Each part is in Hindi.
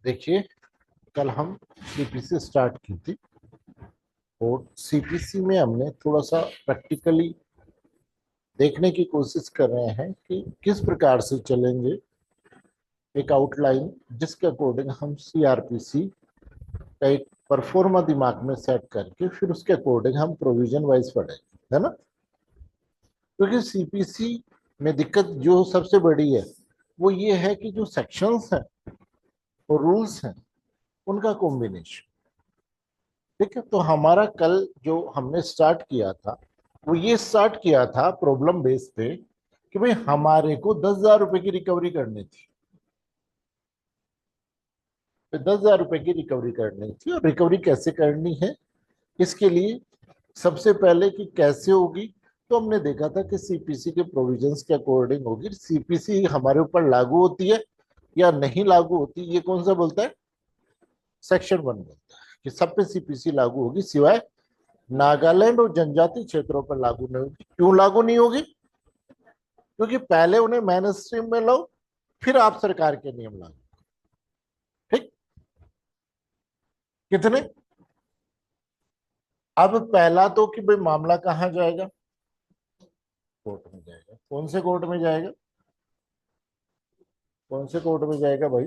देखिए, कल हम सीपीसी स्टार्ट की थी और सीपीसी में हमने थोड़ा सा प्रैक्टिकली देखने की कोशिश कर रहे हैं कि किस प्रकार से चलेंगे एक आउटलाइन, जिसके अकॉर्डिंग हम सीआरपीसी का एक परफॉर्मा दिमाग में सेट करके फिर उसके अकॉर्डिंग हम प्रोविजन वाइज पढ़ेंगे, है ना। क्योंकि सीपीसी में दिक्कत जो सबसे बड़ी है वो ये है कि जो सेक्शंस हैं और रूल्स हैं उनका कॉम्बिनेशन। ठीक है, तो हमारा कल जो हमने स्टार्ट किया था वो ये स्टार्ट किया था प्रॉब्लम बेस पे कि भाई हमारे को 10,000 रुपए की रिकवरी करनी थी। तो 10,000 रुपए की रिकवरी करनी थी और रिकवरी कैसे करनी है, इसके लिए सबसे पहले कि कैसे होगी, तो हमने देखा था कि सीपीसी के प्रोविजंस के अकॉर्डिंग होगी। सीपीसी हमारे ऊपर लागू होती है या नहीं लागू होती, ये कौन सा बोलता है? सेक्शन 1 बोलता है कि सब पे सीपीसी लागू होगी सिवाय नागालैंड और जनजाति क्षेत्रों पर लागू नहीं होगी। क्यों लागू नहीं होगी? क्योंकि पहले उन्हें मेन स्ट्रीम में लो, फिर आप सरकार के नियम लागू। ठीक, कितने? अब पहला तो कि भाई मामला कहां जाएगा? कोर्ट में जाएगा। कौन से कोर्ट में जाएगा? कौन से कोर्ट में जाएगा भाई?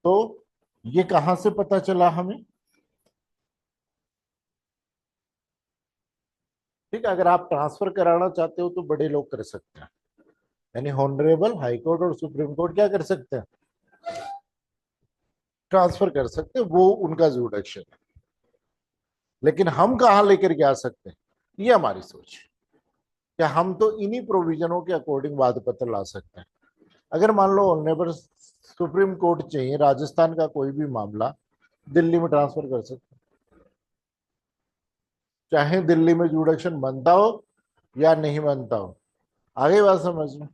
तो ये कहां से पता चला हमें? ठीक है, अगर आप ट्रांसफर कराना चाहते हो तो बड़े लोग कर सकते हैं, यानी ऑनरेबल हाई कोर्ट और सुप्रीम कोर्ट क्या कर सकते हैं? ट्रांसफर कर सकते हैं, वो उनका जुडिक्शन है। लेकिन हम कहाँ लेकर के आ सकते हैं, ये हमारी सोच है। क्या हम तो इन्हीं प्रोविजनों के अकॉर्डिंग वाद पत्र ला सकते हैं। अगर मान लो ऑनरेबल सुप्रीम कोर्ट चाहिए राजस्थान का कोई भी मामला, दिल्ली में ट्रांसफर कर सकते हैं, चाहे दिल्ली में जुडिक्शन बनता हो या नहीं बनता हो। आगे बात समझ में?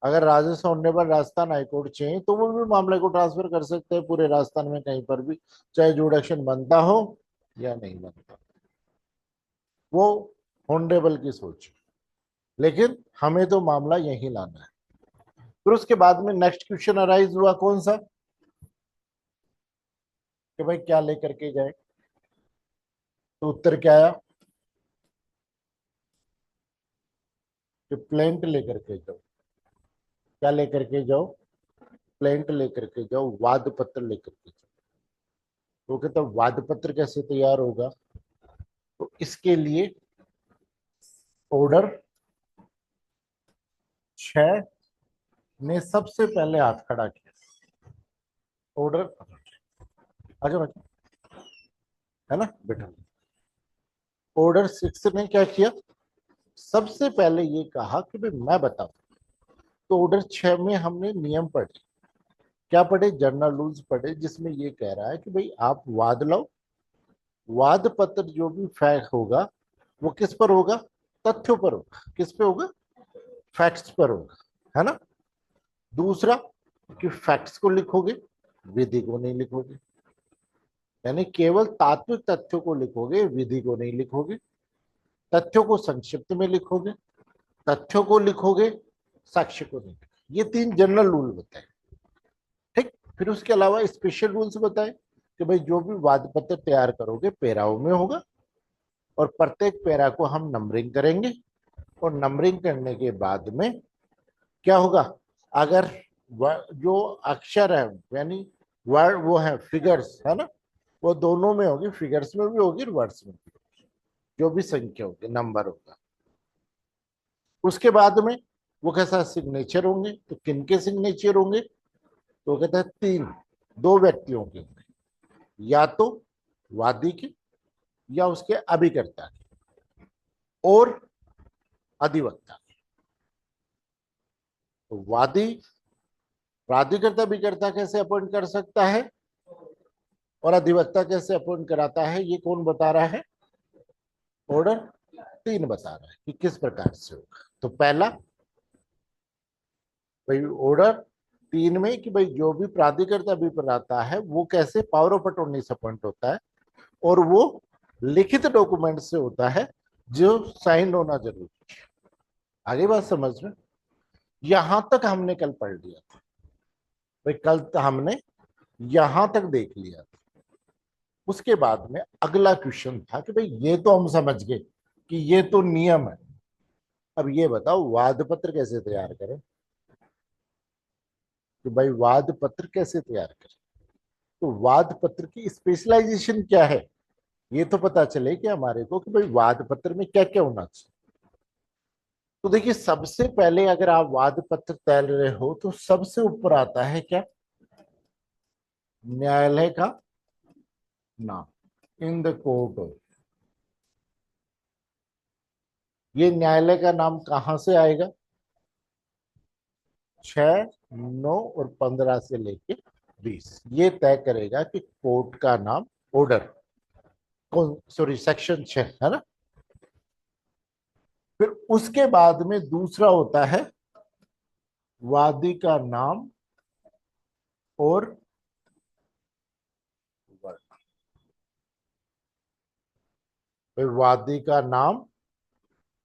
अगर राजस्थान ऑनरेबल राजस्थान हाईकोर्ट चाहिए तो वो भी मामले को ट्रांसफर कर सकते हैं पूरे राजस्थान में कहीं पर भी, चाहे जुडिक्शन बनता हो या नहीं बनता। वो ऑनरेबल की सोच है। लेकिन हमें तो मामला यही लाना है। फिर उसके बाद में नेक्स्ट क्वेश्चन अराइज हुआ कौन सा, कि भाई क्या लेकर के जाए? तो उत्तर क्या आया कि प्लेंट लेकर के जाओ। क्या लेकर के जाओ? प्लेंट लेकर के जाओ, वाद पत्र लेकर के जाओ। तो कहते वाद पत्र कैसे तैयार होगा? तो इसके लिए ऑर्डर 6 ने सबसे पहले हाथ खड़ा किया। ऑर्डर, आगे बैठो, है ना बेटा। ऑर्डर 6 ने क्या किया? सबसे पहले ये कहा कि भाई मैं बताऊं। तो ऑर्डर 6 में हमने नियम पढ़े। क्या पढ़े? जनरल रूल्स पढ़े, जिसमें ये कह रहा है कि भाई आप वाद लो। वाद पत्र जो भी फैक्ट होगा वो किस पर होगा? तथ्यों पर होगा। किस पे होगा? फैक्ट्स पर होगा, है ना। दूसरा कि फैक्ट्स को लिखोगे, विधि को नहीं लिखोगे। यानी केवल तात्विक तथ्यों को लिखोगे, विधि को नहीं लिखोगे। तथ्यों को संक्षिप्त में लिखोगे, तथ्यों को लिखोगे, साक्ष्य को नहीं। ये 3 जनरल रूल बताए। ठीक, फिर उसके अलावा स्पेशल रूल्स बताए कि भाई जो भी वाद पत्र तैयार करोगे पैराओं में होगा, और प्रत्येक पैरा को हम नंबरिंग करेंगे। और नंबरिंग करने के बाद में क्या होगा? अगर जो अक्षर है, यानी वर्ड वो है फिगर्स, है ना, वो दोनों में होगी, फिगर्स में भी होगी, वर्ड्स में भी होगी। जो भी संख्या होगी, नंबर होगा। उसके बाद में वो कैसा सिग्नेचर होंगे? तो किनके सिग्नेचर होंगे? तो कहता है 3, 2 व्यक्तियों के होंगे, या तो वादी के या उसके अभिकर्ता के और अधिवक्ता के। तो वादी प्राधिकर्ता अभिकर्ता कैसे अपॉइंट कर सकता है और अधिवक्ता कैसे अपॉइंट कराता है, ये कौन बता रहा है? ऑर्डर 3 बता रहा है कि किस प्रकार से होगा। तो पहला भाई ऑर्डर 3 में कि भाई जो भी प्राधिकर्ता अभिप्राता है वो कैसे पावर ऑफ अटॉर्नी से अपॉइंट होता है, और वो लिखित डॉक्यूमेंट से होता है जो साइन होना जरूरी है। आगे बात समझ में? यहां तक हमने कल पढ़ लिया था। भाई कल तो हमने यहां तक देख लिया था। उसके बाद में अगला क्वेश्चन था कि भाई ये तो हम समझ गए कि ये तो नियम है। अब ये बताओ वाद पत्र कैसे तैयार करें, कि भाई वाद पत्र कैसे तैयार करें। तो वाद पत्र की स्पेशलाइजेशन क्या है, ये तो पता चले कि हमारे को कि भाई वाद पत्र में क्या क्या होना चाहिए। तो देखिए सबसे पहले अगर आप वाद पत्र तैयार रहे हो तो सबसे ऊपर आता है क्या, न्यायालय का नाम, इन द कोर्ट ऑफ। ये न्यायालय का नाम कहां से आएगा, 6, 9 और 15 से लेके 20, ये तय करेगा कि कोर्ट का नाम, ऑर्डर कौन, सॉरी सेक्शन 6 है ना। फिर उसके बाद में दूसरा होता है वादी का नाम और वर्णन। फिर वादी का नाम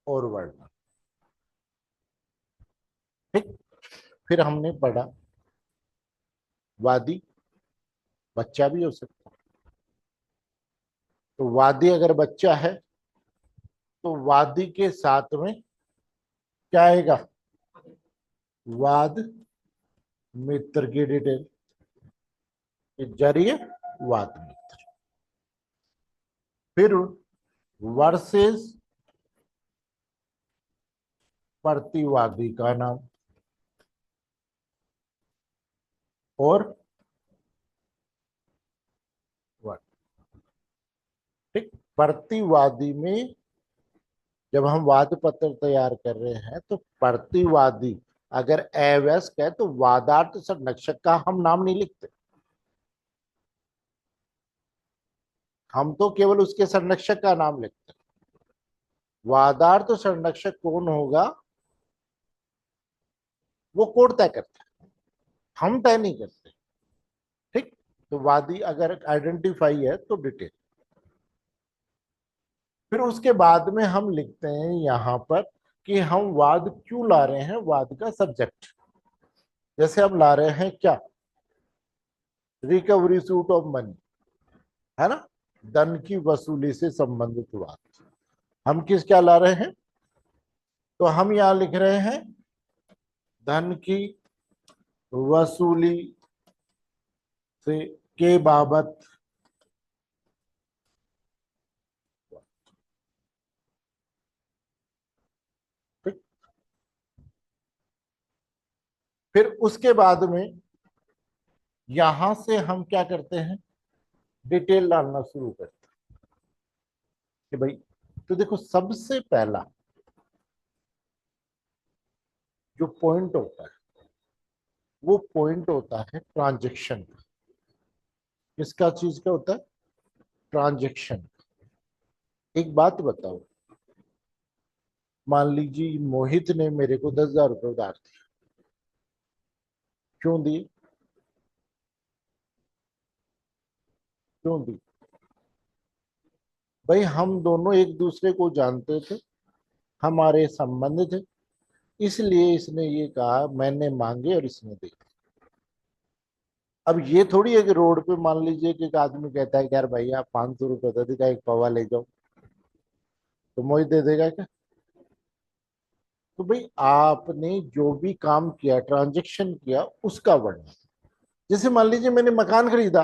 और वर्णन, ठीक। फिर हमने पढ़ा वादी बच्चा भी हो सकता है। तो वादी अगर बच्चा है तो वादी के साथ में क्या आएगा, वाद मित्र की डिटेल के जरिए वाद मित्र। फिर वर्सेस प्रतिवादी का नाम और वर्ड, ठीक। प्रतिवादी में जब हम वाद पत्र तैयार कर रहे हैं तो प्रतिवादी अगर अवयस्क है तो वादार्थ संरक्षक का हम नाम नहीं लिखते, हम तो केवल उसके संरक्षक का नाम लिखते हैं। वादार्थ संरक्षक कौन होगा वो कोर्ट तय करता है, हम तय नहीं करते, ठीक। तो वादी अगर आइडेंटिफाई है तो डिटेल। फिर उसके बाद में हम लिखते हैं यहां पर कि हम वाद क्यों ला रहे हैं, वाद का सब्जेक्ट। जैसे हम ला रहे हैं क्या, रिकवरी सूट ऑफ मनी, है ना, धन की वसूली से संबंधित वाद। हम किस क्या ला रहे हैं, तो हम यहां लिख रहे हैं धन की वसूली से के बाबत, ठीक। फिर उसके बाद में यहां से हम क्या करते हैं, डिटेल डालना शुरू करते हैं कि भाई, तो देखो सबसे पहला जो पॉइंट होता है वो पॉइंट होता है ट्रांजैक्शन का। किसका चीज का होता है, ट्रांजैक्शन। एक बात बताओ, मान लीजिए मोहित ने मेरे को 10,000 रुपये उधार दिए, क्यों दिए, क्यों दी, भाई हम दोनों एक दूसरे को जानते थे, हमारे संबंध थे, इसलिए इसने ये कहा, मैंने मांगे और इसने दे। अब ये थोड़ी है कि रोड पे मान लीजिए कि एक आदमी कहता है कि यार भाई आप 500 रुपये दे देगा, एक पवा ले जाओ, तो मोहित दे देगा क्या। तो भाई आपने जो भी काम किया, ट्रांजेक्शन किया, उसका वर्णन। जैसे मान लीजिए मैंने मकान खरीदा,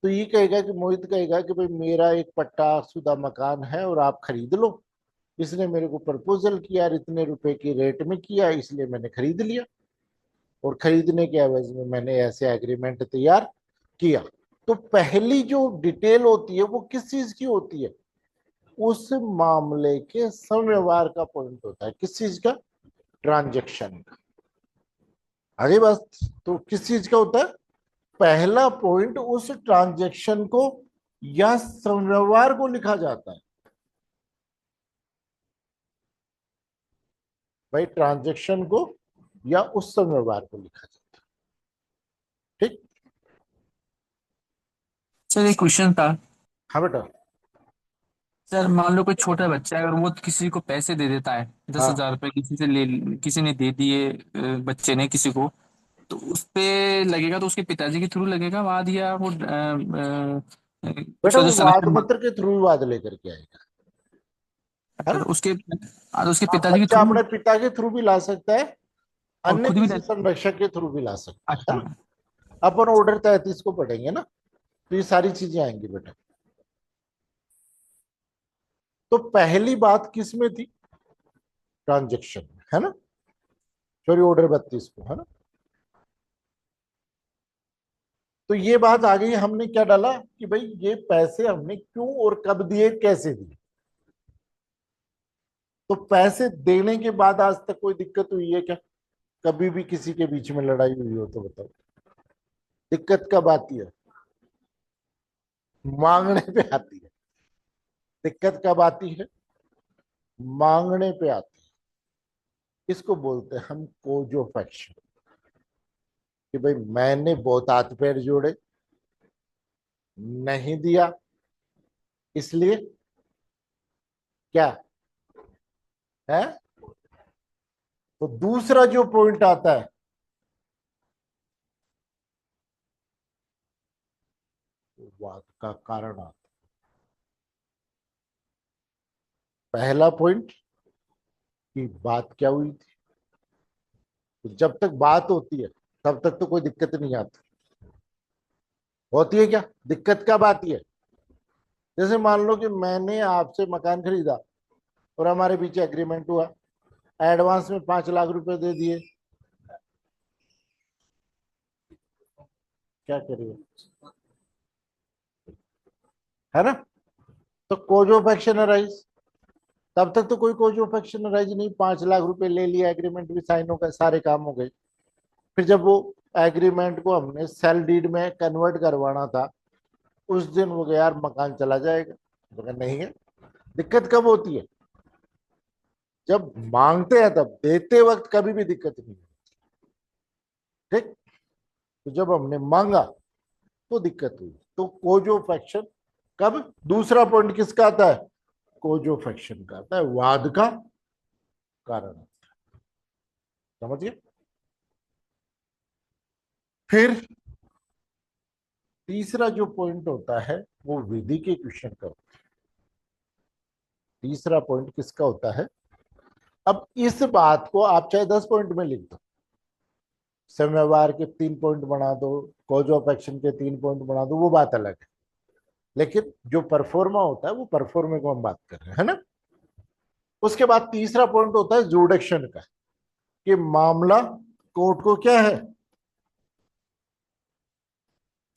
तो ये कहेगा कि मोहित कहेगा कि भाई मेरा एक पट्टा शुदा मकान है और आप खरीद लो, इसने मेरे को प्रपोजल किया और इतने रुपए की रेट में किया, इसलिए मैंने खरीद लिया, और खरीदने के एवज में मैंने ऐसे एग्रीमेंट तैयार किया। तो पहली जो डिटेल होती है वो किस चीज की होती है, उस मामले के समव्यवहार का पॉइंट होता है, किस चीज का, ट्रांजेक्शन का। आगे बस, तो किस चीज का होता है, पहला पॉइंट उस ट्रांजेक्शन को या समव्यवहार को लिखा जाता है। भाई ट्रांजेक्शन को या उस समव्यवहार को लिखा जाता है, ठीक। सर एक क्वेश्चन था। हाँ बेटा। सर मान लो कोई छोटा बच्चा है अगर वो किसी को पैसे दे देता है, दस हाँ हजार रुपये किसी से ले, किसी ने दे दिए, बच्चे ने किसी को, तो उस पे लगेगा तो उसके पिताजी के थ्रू लगेगा वाद, या वो बेटा उसका जो वो वाद सनेटर। पत्र के थ्रू वाद लेकर के आएगा, है अच्छा, ना। तो उसके हाँ, पिताजी के बच्चा थ्रू। अपने पिता के थ्रू भी ला सकता है, और अन्य खुद भी किसी संरक्षक के थ्रू भी ला सकता है अच्छा। ना। अपन ऑर्डर 33 को पढ़ेंगे ना, तो ये सारी चीजें आएंगी बेटा। तो पहली बात किस में थी, ट्रांजेक्शन में, है ना। सॉरी, ऑर्डर 32 को, है ना। तो ये बात आ गई, हमने क्या डाला कि भाई ये पैसे हमने क्यों और कब दिए, कैसे दिए। तो पैसे देने के बाद आज तक कोई दिक्कत हुई है क्या, कभी भी किसी के बीच में लड़ाई हुई हो तो बताओ। दिक्कत कब आती है, मांगने पे आती है। दिक्कत कब आती है, मांगने पे आती है। इसको बोलते हैं हम कोजो फैक्शन, कि भाई मैंने बहुत हाथ पैर जोड़े, नहीं दिया, इसलिए क्या है। तो दूसरा जो पॉइंट आता है, वाद का कारण आता है। पहला पॉइंट कि बात क्या हुई थी। तो जब तक बात होती है तब तक तो कोई दिक्कत नहीं आती, होती है क्या, दिक्कत कब आती है। जैसे मान लो कि मैंने आपसे मकान खरीदा और हमारे बीच एग्रीमेंट हुआ, एडवांस में 5 लाख रुपए दे दिए, क्या करिए, है ना। तो कोज ऑफ एक्शन अराइज, तब तक तो कोई कोज ऑफ एक्शन अराइज नहीं, 5 लाख रुपए ले लिया, एग्रीमेंट भी साइन हो गए, सारे काम हो गए। फिर जब वो एग्रीमेंट को हमने सेल डीड में कन्वर्ट करवाना था, उस दिन वो गया, यार मकान चला जाएगा, तो कहा, नहीं है। दिक्कत कब होती है, जब मांगते हैं, तब देते वक्त कभी भी दिक्कत नहीं है, ठीक। तो जब हमने मांगा तो दिक्कत हुई, तो कोजो फैक्शन कब। दूसरा पॉइंट किसका आता है, कोजो फैक्शन का आता है, वाद का कारण। समझ गए। फिर तीसरा जो पॉइंट होता है वो विधि के क्वेश्चन का होता है। तीसरा पॉइंट किसका होता है, अब इस बात को आप चाहे 10 पॉइंट में लिख दो, समयवार के 3 पॉइंट बना दो, कॉज ऑफ एक्शन के 3 पॉइंट बना दो, वो बात अलग है। लेकिन जो परफॉर्मा होता है वो परफॉर्मे को हम बात कर रहे हैं, है ना। उसके बाद तीसरा पॉइंट होता है जुडिक्शन का, कि मामला कोर्ट को क्या है,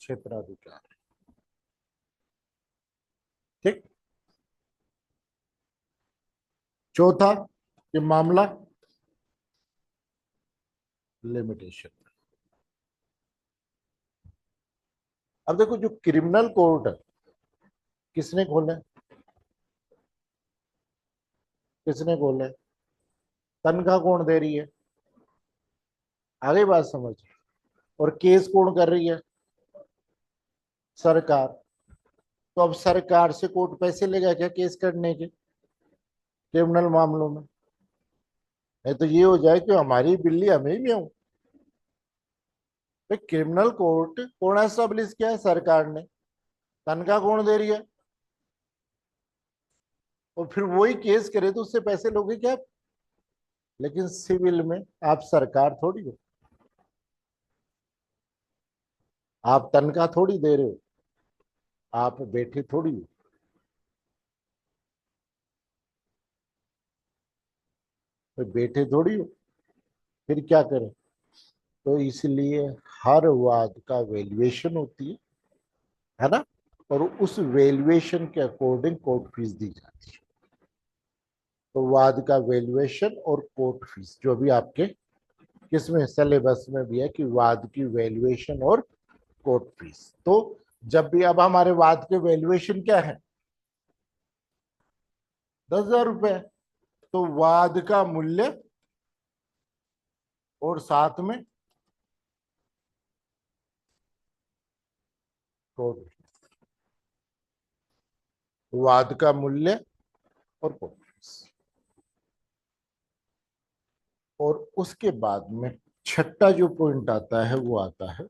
क्षेत्राधिकार, ठीक। चौथा, कि मामला लिमिटेशन। अब देखो, जो क्रिमिनल कोर्ट है, किसने खोले, किसने खोले, तनख्वाह कौन दे रही है, आगे बात समझ। और केस कौन कर रही है, सरकार। तो अब सरकार से कोर्ट पैसे लेगा क्या केस करने के, क्रिमिनल मामलों में। नहीं तो ये हो जाए कि हमारी बिल्ली हमें ही म्याऊं। भाई क्रिमिनल कोर्ट कौन एस्टेब्लिश किया है, सरकार ने। तनख्वाह कौन दे रही है, और फिर वही केस करे तो उससे पैसे लोगे क्या। लेकिन सिविल में आप सरकार थोड़ी हो, आप तनख्वाह थोड़ी दे रहे हो, आप बैठे थोड़ी हो, तो बैठे थोड़ी हो, फिर क्या करें। तो इसलिए हर वाद का वैल्यूएशन होती है ना। और उस वैल्यूएशन के अकॉर्डिंग कोर्ट फीस दी जाती है। तो वाद का वैल्यूएशन और कोर्ट फीस, जो भी आपके किसमें सिलेबस में भी है, कि वाद की वैल्यूएशन और कोर्ट फीस। तो जब भी, अब हमारे वाद के वैल्यूएशन क्या है, 10,000 रुपए। तो वाद का मूल्य और साथ में कोर्ट फीस, वाद का मूल्य और कोर्ट फीस। और उसके बाद में छठा जो पॉइंट आता है वो आता है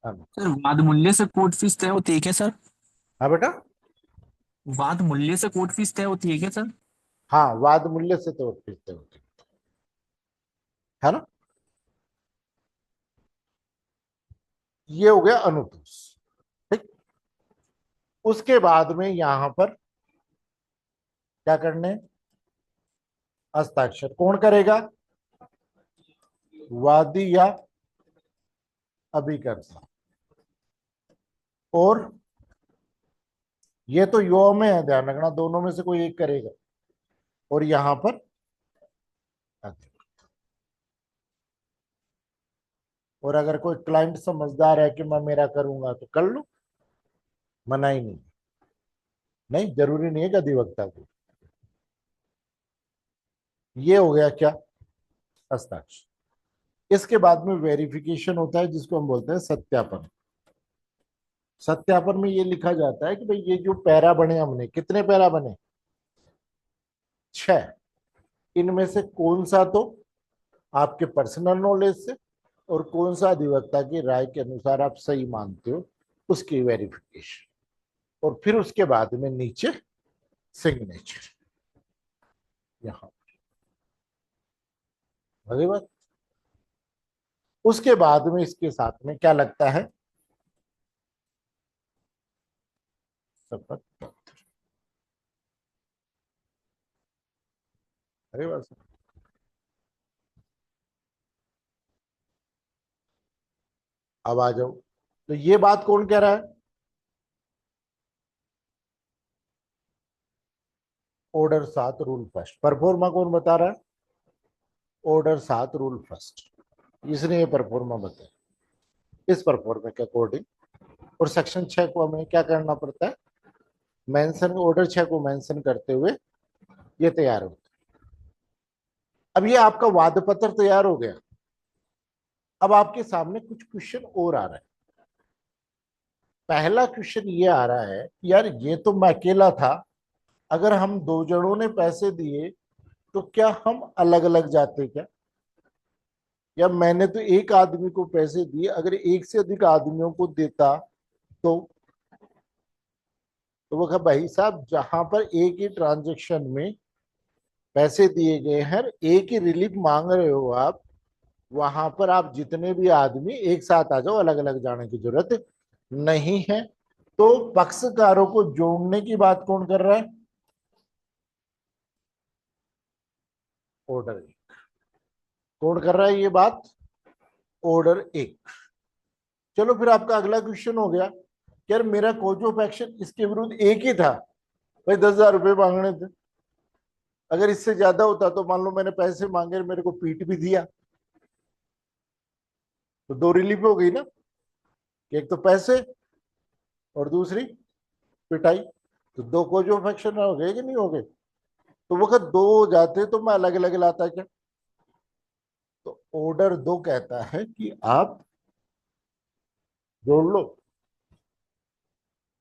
हाँ सर वाद मूल्य से कोर्ट फीस तय होती है क्या सर? हाँ बेटा। वाद मूल्य से कोर्ट फीस तय होती है क्या सर? हाँ, वाद मूल्य से तो फिरते होते है ना। ये हो गया अनुतोष। ठीक। उसके बाद में यहां पर क्या करने, हस्ताक्षर कौन करेगा, वादी या अभिकर्ता। और ये तो यो में है, ध्यान रखना दोनों में से कोई एक करेगा। और यहां पर अधिक। और अगर कोई क्लाइंट समझदार है कि मैं मेरा करूंगा तो कर लो, मना ही नहीं। नहीं, जरूरी नहीं है कि अधिवक्ता को। ये हो गया क्या, हस्ताक्षर। इसके बाद में वेरिफिकेशन होता है जिसको हम बोलते हैं सत्यापन। सत्यापन में ये लिखा जाता है कि भाई ये जो पैरा बने, हमने कितने पैरा बने, 6। इनमें से कौन सा तो आपके पर्सनल नॉलेज से और कौन सा अधिवक्ता की राय के अनुसार आप सही मानते हो, उसकी वेरिफिकेशन। और फिर उसके बाद में नीचे सिग्नेचर यहां। अगली बात, उसके बाद में इसके साथ में क्या लगता है, शपथ पत्र। अरे बस, अब आ जाओ। तो ये बात कौन कह रहा है, ऑर्डर 7 रूल फर्स्ट। परफॉर्मा कौन बता रहा है, ऑर्डर 7 रूल फर्स्ट। इसने ये परफॉर्मा बताया। इस परफॉर्मा के अकॉर्डिंग और सेक्शन 6 को हमें क्या करना पड़ता है, मेंशन, ऑर्डर 6 को मेंशन करते हुए ये तैयार होता है। अब ये आपका वाद पत्र तैयार हो गया। अब आपके सामने कुछ क्वेश्चन और आ रहा है। पहला क्वेश्चन ये आ रहा है, यार ये तो मैं अकेला था, अगर हम दो जनों ने पैसे दिए तो क्या हम अलग अलग जाते क्या, या मैंने तो एक आदमी को पैसे दिए, अगर एक से अधिक आदमियों को देता तो। वो कहा भाई साहब, जहां पर एक ही ट्रांजेक्शन में पैसे दिए गए हैं, एक ही रिलीफ मांग रहे हो आप, वहां पर आप जितने भी आदमी एक साथ आ जाओ, अलग अलग जाने की जरूरत नहीं है। तो पक्षकारों को जोड़ने की बात कौन कर रहा है, ऑर्डर एक। कौन कर रहा है ये बात, ऑर्डर एक। चलो फिर आपका अगला क्वेश्चन हो गया, यार मेरा कोज ऑफ एक्शन इसके विरुद्ध एक ही था, भाई 10,000 रुपये मांगने थे। अगर इससे ज्यादा होता तो मान लो मैंने पैसे मांगे, मेरे को पीट भी दिया, तो दो रिलीफ हो गई ना, एक तो पैसे और दूसरी पिटाई। तो दो कोज ऑफ एक्शन हो गए कि नहीं हो गए। तो वो अगर दो हो जाते तो मैं अलग अलग लाता क्या। तो ऑर्डर 2 कहता है कि आप जोड़ लो,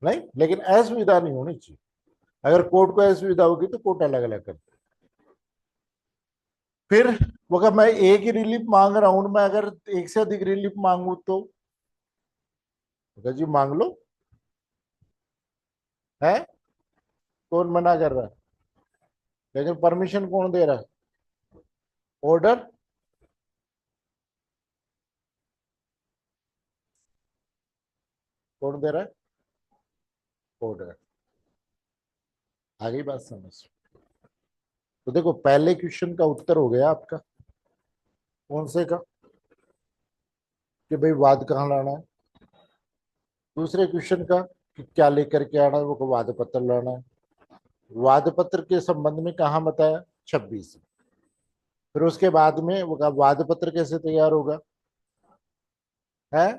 नहीं लेकिन असुविधा नहीं होनी चाहिए। अगर कोर्ट को असुविधा होगी तो कोर्ट अलग अलग कर। फिर वो अगर मैं एक ही रिलीफ मांग रहा हूं, मैं अगर एक से अधिक रिलीफ मांगू तो जी मांग लो, है कौन मना कर रहा है, लेकिन परमिशन कौन दे रहा है, ऑर्डर। कौन दे रहा है, ऑर्डर। आगे बात समझ। तो देखो पहले क्वेश्चन का उत्तर हो गया आपका, कौन से का, कि भाई वाद कहाँ लाना है। दूसरे क्वेश्चन का कि क्या लेकर के आना है, वो वाद पत्र लाना है। वाद पत्र के संबंध में कहाँ बताया, 26। फिर उसके बाद में वो वाद पत्र कैसे तैयार होगा है।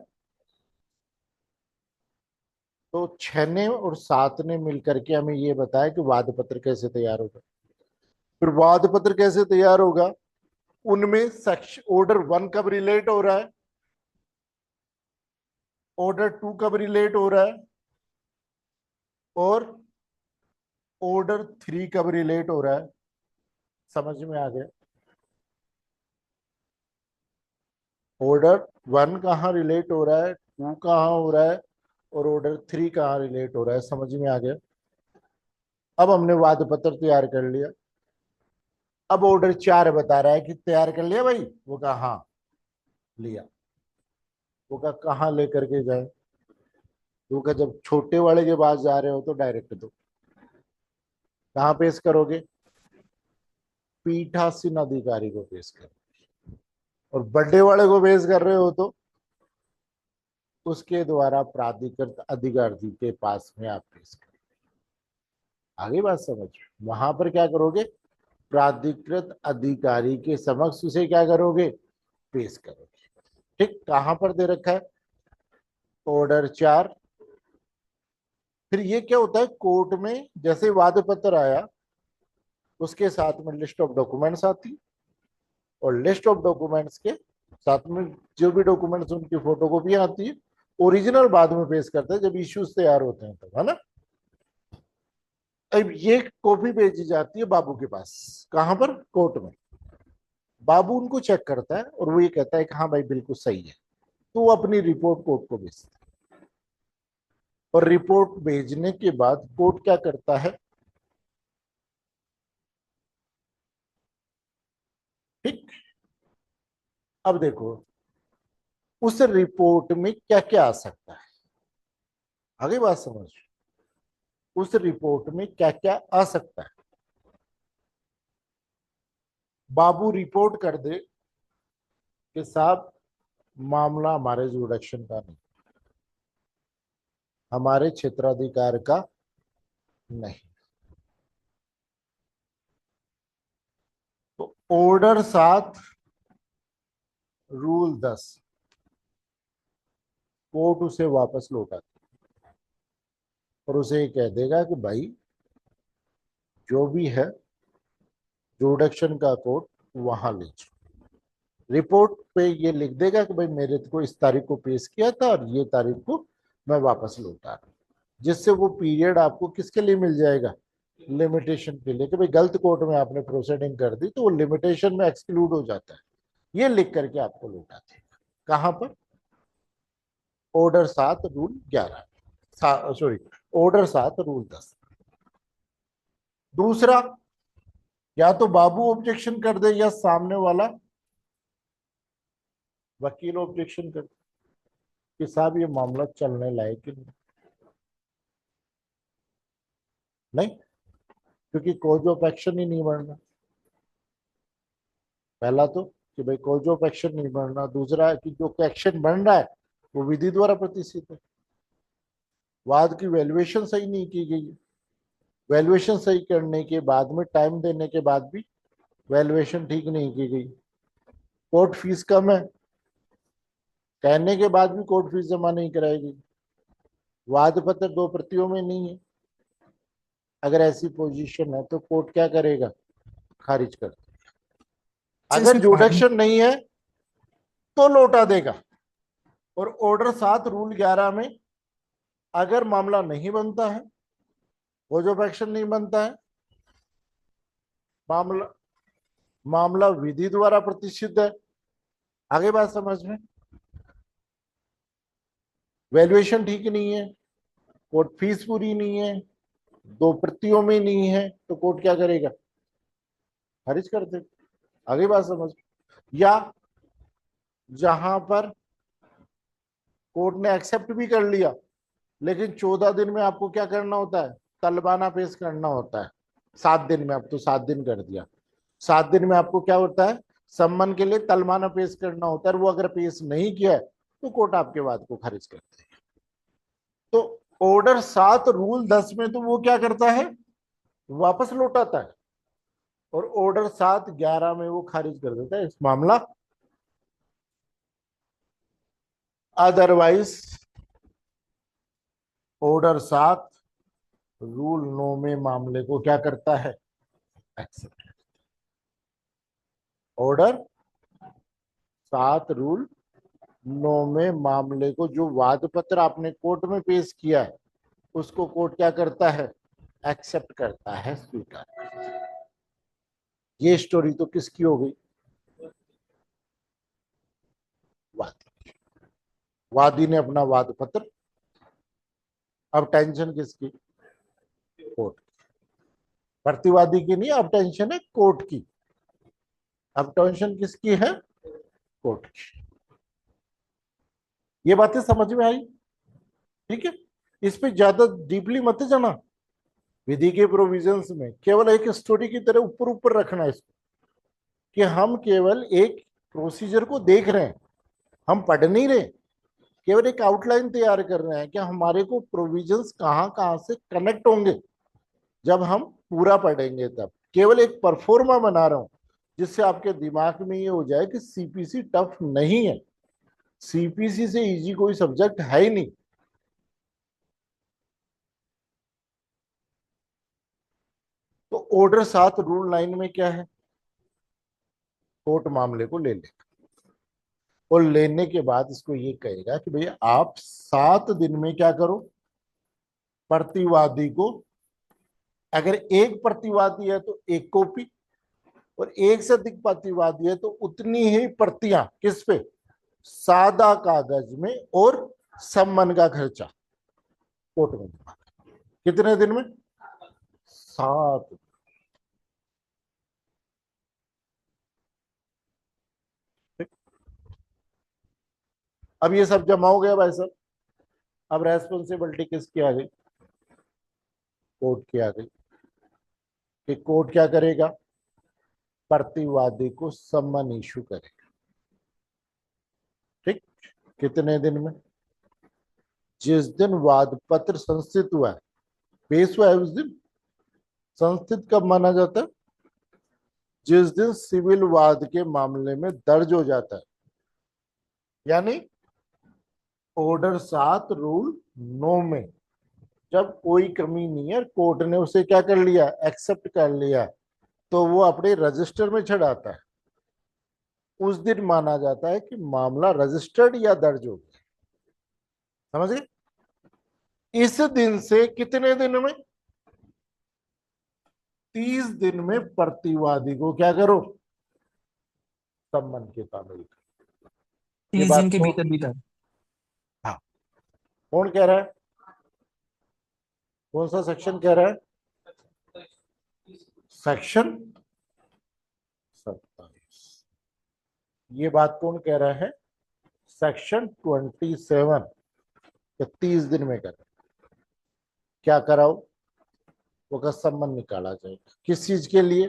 तो 6 ने और 7 ने मिलकर के हमें ये बताया कि वाद पत्र कैसे तैयार होगा। फिर वाद पत्र कैसे तैयार होगा, उनमें सेक्शन ऑर्डर 1 कब रिलेट हो रहा है, ऑर्डर 2 कब रिलेट हो रहा है, और ऑर्डर 3 कब रिलेट हो रहा है, समझ में आ गया। ऑर्डर 1 कहाँ रिलेट हो रहा है, 2 कहाँ हो रहा है, और ऑर्डर 3 कहाँ रिलेट हो रहा है, समझ में आ गया। अब हमने वाद पत्र तैयार कर लिया। अब ऑर्डर 4 बता रहा है कि तैयार कर लिया भाई, वो कहा हाँ लिया। वो कहा कहाँ लेकर के जाए, वो कहा जब छोटे वाले के पास जा रहे हो तो डायरेक्ट दो। कहाँ पेश करोगे, पीठासीन अधिकारी को पेश करो, और बड़े वाले को पेश कर रहे हो तो उसके द्वारा प्राधिकृत अधिकारी के पास में आप पेश करो। आगे बात समझ, वहां पर क्या करोगे, प्राधिकृत अधिकारी के समक्ष उसे क्या करोगे, पेश करोगे। ठीक, कहां पर दे रखा है, ऑर्डर 4। फिर ये क्या होता है, कोर्ट में जैसे वाद पत्र आया उसके साथ में लिस्ट ऑफ डॉक्यूमेंट्स आती, और लिस्ट ऑफ डॉक्यूमेंट्स के साथ में जो भी डॉक्यूमेंट्स उनकी फोटोकॉपी आती है, ओरिजिनल बाद में पेश करते हैं जब इश्यूज तैयार होते हैं तब, है ना। अब ये कॉपी भेजी जाती है बाबू के पास, कहां पर, कोर्ट में। बाबू उनको चेक करता है और वो ये कहता है कि हाँ भाई बिल्कुल सही है, तो वो अपनी रिपोर्ट कोर्ट को भेजता है। और रिपोर्ट भेजने के बाद कोर्ट क्या करता है, ठीक। अब देखो उस रिपोर्ट में क्या क्या आ सकता है, आगे बात समझ, उस रिपोर्ट में क्या क्या आ सकता है। बाबू रिपोर्ट कर दे कि साहब मामला हमारे जुडिक्शन का नहीं, हमारे क्षेत्राधिकार का नहीं, तो ऑर्डर 7 रूल 10 कोर्ट उसे वापस लौटा दे और उसे ये कह देगा कि भाई जो भी है जुडिक्शन का कोर्ट वहां ले जाओ। रिपोर्ट पे ये लिख देगा कि भाई मेरे को इस तारीख को पेश किया था और ये तारीख को मैं वापस लौटा रहा हूं, जिससे वो पीरियड आपको किसके लिए मिल जाएगा, लिमिटेशन के लिए, कि भाई गलत कोर्ट में आपने प्रोसीडिंग कर दी तो वो लिमिटेशन में एक्सक्लूड हो जाता है। ये लिख करके आपको लौटा देगा, कहां पर, order 7 rule 11, sorry order 7 rule 10। दूसरा, या तो बाबू ऑब्जेक्शन कर दे या सामने वाला वकील ऑब्जेक्शन कर दे कि साहब ये मामला चलने लायक ही नहीं, क्योंकि कोज ऑफ एक्शन ही नहीं बढ़ना। पहला तो कि भाई कोज ऑफ एक्शन नहीं बढ़ना, दूसरा है कि जो एक्शन बन रहा है वो विधि द्वारा प्रतिष्ठित है, वाद की वैल्यूएशन सही नहीं की गई है, वैल्यूएशन सही करने के बाद में टाइम देने के बाद भी वैल्यूएशन ठीक नहीं की गई, कोर्ट फीस कम है, कहने के बाद भी कोर्ट फीस जमा नहीं कराई गई, वाद पत्र 2 प्रतियों में नहीं है। अगर ऐसी पोजीशन है तो कोर्ट क्या करेगा, खारिज कर देगा। अगर इसमें जुडिक्शन नहीं है तो लौटा देगा। और ऑर्डर 7 रूल 11 में अगर मामला नहीं बनता है, वो जो एक्शन नहीं बनता है, मामला मामला विधि द्वारा प्रतिष्ठित है, आगे बात समझ में, वैल्यूएशन ठीक नहीं है, कोर्ट फीस पूरी नहीं है, 2 प्रतियों में नहीं है, तो कोर्ट क्या करेगा, खारिज कर दे। आगे बात समझ, या जहां पर कोर्ट ने एक्सेप्ट भी कर लिया लेकिन 14 दिन में आपको क्या करना होता है, तलबाना पेश करना होता है, 7 दिन में, अब तो 7 दिन कर दिया, 7 दिन में आपको क्या होता है, सम्मन के लिए तलबाना पेश करना होता है, और वो अगर पेश नहीं किया है तो कोर्ट आपके वाद को खारिज करती है। तो ऑर्डर 7 रूल 10 में तो वो क्या करता है, वापस लौटाता है, और ऑर्डर 7 11 में वो खारिज कर देता है इस मामला। अदरवाइज ऑर्डर 7 रूल 9 में मामले को क्या करता है, एक्सेप्ट। ऑर्डर 7 रूल 9 में मामले को, जो वाद पत्र आपने कोर्ट में पेश किया है, उसको कोर्ट क्या करता है, एक्सेप्ट करता है, स्वीकार करता है। ये स्टोरी तो किसकी हो गई? वादी। वादी ने अपना वाद पत्र, अब टेंशन किसकी? कोर्ट की। प्रतिवादी की नहीं, अब टेंशन है कोर्ट की। अब टेंशन किसकी है? कोर्ट की। ये बातें समझ में आई? ठीक है, इस पे ज्यादा डीपली मत जाना। विधि के प्रोविजंस में केवल एक स्टोरी की तरह ऊपर ऊपर रखना है इसको, कि हम केवल एक प्रोसीजर को देख रहे हैं, हम पढ़ नहीं रहे, केवल एक आउटलाइन तैयार कर रहे हैं कि हमारे को प्रोविजंस कहाँ कहाँ से कनेक्ट होंगे। जब हम पूरा पढ़ेंगे तब केवल एक परफॉर्मा बना रहा हूं, जिससे आपके दिमाग में ये हो जाए कि सीपीसी टफ नहीं है। सीपीसी से इजी कोई सब्जेक्ट है ही नहीं। तो ऑर्डर 7 रूल 9 में क्या है? कोर्ट मामले को ले लेगा और लेने के बाद इसको ये कहेगा कि भैया आप 7 दिन में क्या करो, प्रतिवादी को, अगर एक प्रतिवादी है तो एक कॉपी, और एक से अधिक प्रतिवादी है तो उतनी ही प्रतियां किस पे? सादा कागज में, और सम्मन का खर्चा कोर्ट में जमा। कितने दिन में? 7। अब ये सब जमा हो गया भाई साहब। अब रेस्पॉन्सिबिलिटी किसकी आ गई? कोर्ट की आ गई। कि कोर्ट क्या करेगा? प्रतिवादी को सम्मन इशू करेगा। ठीक। कितने दिन में? जिस दिन वाद पत्र संस्थित हुआ है, पेश हुआ है, उस दिन। संस्थित कब माना जाता है? जिस दिन सिविल वाद के मामले में दर्ज हो जाता है। यानी ऑर्डर 7 रूल 9 में जब कोई कमी नहीं है, कोर्ट ने उसे क्या कर लिया? एक्सेप्ट कर लिया, तो वो अपने रजिस्टर में चढ़ाता है। उस दिन माना जाता है कि मामला रजिस्टर्ड या दर्ज हो गया। समझ गए? इस दिन से कितने दिन में? 30 दिन में प्रतिवादी को क्या करो? सम्मन के तामील करो। ये 30 दिन बात के को, भीतर भीतर। हाँ, कौन कह रहा है? कौन सा सेक्शन कह रहा है? सेक्शन 27। ये बात कौन कह रहा है? सेक्शन 27। 30 दिन में कर क्या कराओ? वो का सम्मन निकाला जाएगा। किस चीज के लिए?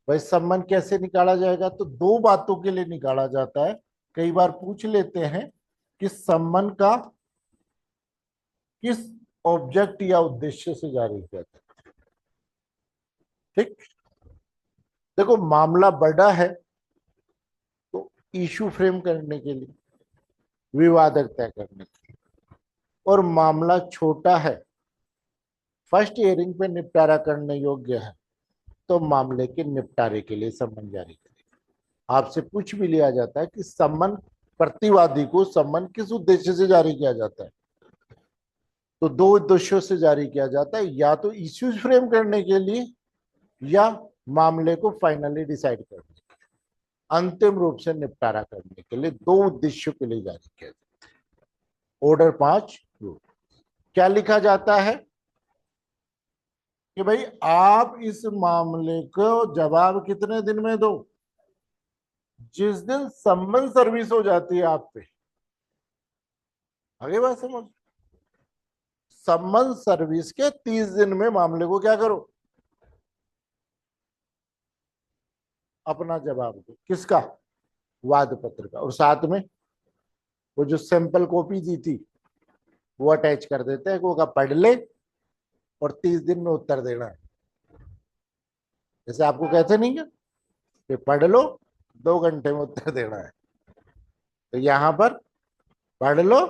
भाई सम्मन कैसे निकाला जाएगा? तो 2 बातों के लिए निकाला जाता है। कई बार पूछ लेते हैं कि सम्मन का किस ऑब्जेक्ट या उद्देश्य से जारी किया जाता है। ठीक। देखो, मामला बड़ा है तो इशू फ्रेम करने के लिए, विवादक तय करने के लिए, और मामला छोटा है, फर्स्ट हियरिंग पे निपटारा करने योग्य है, तो मामले के निपटारे के लिए सम्मन जारी करेगा। आपसे पूछ भी लिया जाता है कि सम्मन, प्रतिवादी को सम्मन किस उद्देश्य से जारी किया जाता है? तो 2 उद्देश्यों से जारी किया जाता है, या तो इश्यूज फ्रेम करने के लिए, या मामले को फाइनली डिसाइड करने के लिए, अंतिम रूप से निपटारा करने के लिए 2 उद्देश्यों के लिए जारी किया जाता है। ऑर्डर 5 क्या लिखा जाता है? कि भाई आप इस मामले को जवाब कितने दिन में दो? जिस दिन सम्मन सर्विस हो जाती है आप पे। आगे बात समझ। सम्मन सर्विस के 30 दिन में मामले को क्या करो? अपना जवाब दो। किसका? वाद पत्र का। और साथ में वो जो सैंपल कॉपी दी थी वो अटैच कर देते हैं, वो का पढ़ ले और 30 दिन में उत्तर देना है। जैसे आपको कहते नहीं है कि पढ़ लो, 2 घंटे में उत्तर देना है, तो यहां पर पढ़ लो,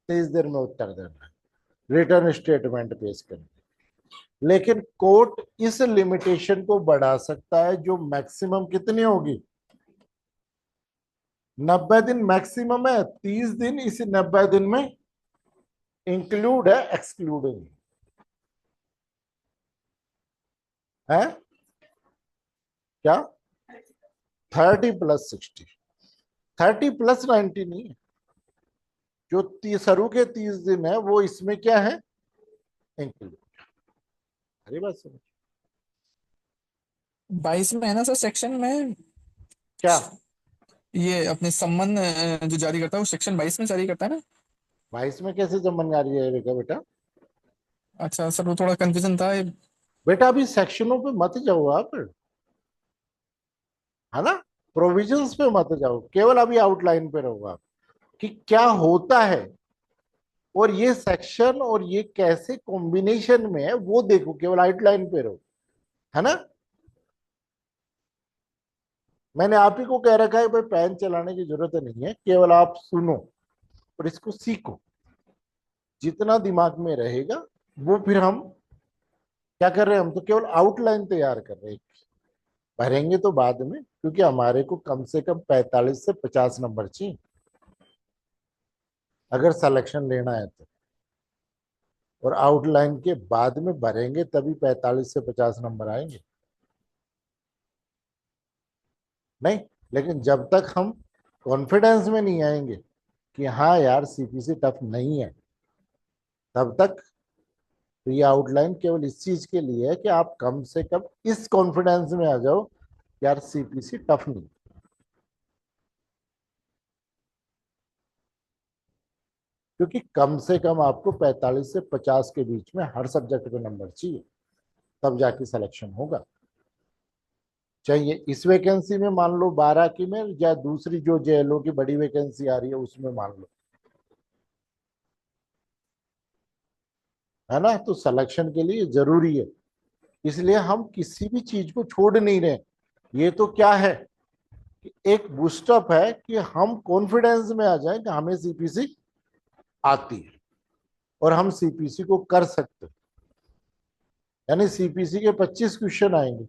30 दिन में उत्तर देना है, रिटर्न स्टेटमेंट पेश करना। लेकिन कोर्ट इस लिमिटेशन को बढ़ा सकता है, जो मैक्सिमम कितनी होगी? 90 दिन मैक्सिमम है। 30 दिन इस 90 दिन में इंक्लूड है, एक्सक्लूडिंग। है क्या? 30+60, 30+90 नहीं है। जो शुरू के 30 दिन है वो इसमें क्या है, इंक्लूड। अरे बात समझ। 22 में है ना सर सेक्शन में? क्या? ये अपने संबंध जो जारी करता है वो सेक्शन 22 में जारी करता है ना? 22 में कैसे जमनगारी है बेटा? बेटा अच्छा सर, वो थोड़ा कंफ्यूजन था। बेटा अभी सेक्शनों पे मत जाओ आप, है ना। प्रोविजंस पे मत जाओ, केवल अभी आउटलाइन पे रहो आप, कि क्या होता है और ये सेक्शन और ये कैसे कॉम्बिनेशन में है वो देखो, केवल आउटलाइन पे रहो, है ना। मैंने आप ही को कह रखा है भाई पेन चलाने की जरूरत नहीं है, केवल आप सुनो और इसको सीखो। जितना दिमाग में रहेगा वो फिर हम क्या कर रहे हैं, हम तो केवल आउटलाइन तैयार कर रहे हैं। भरेंगे तो बाद में, क्योंकि हमारे को कम से कम 45 से 50 नंबर चाहिए अगर सिलेक्शन लेना है तो। और आउटलाइन के बाद में भरेंगे तभी 45 से 50 नंबर आएंगे। नहीं, लेकिन जब तक हम कॉन्फिडेंस में नहीं आएंगे कि हाँ यार सीपीसी टफ नहीं है, तब तक तो ये आउटलाइन केवल इस चीज के लिए है कि आप कम से कम इस कॉन्फिडेंस में आ जाओ, यार सीपीसी टफ नहीं। क्योंकि कम से कम आपको 45 से 50 के बीच में हर सब्जेक्ट पे नंबर चाहिए, तब जाके सिलेक्शन होगा। चाहिए इस वैकेंसी में मान लो 12 की में, या दूसरी जो जेएलओ की बड़ी वैकेंसी आ रही है उसमें मान लो, है ना। तो सिलेक्शन के लिए जरूरी है, इसलिए हम किसी भी चीज को छोड़ नहीं रहे। ये तो क्या है कि एक बूस्टअप है कि हम कॉन्फिडेंस में आ जाएं कि हमें सीपीसी आती है और हम सीपीसी को कर सकते हैं। यानी सीपीसी के 25 क्वेश्चन आएंगे,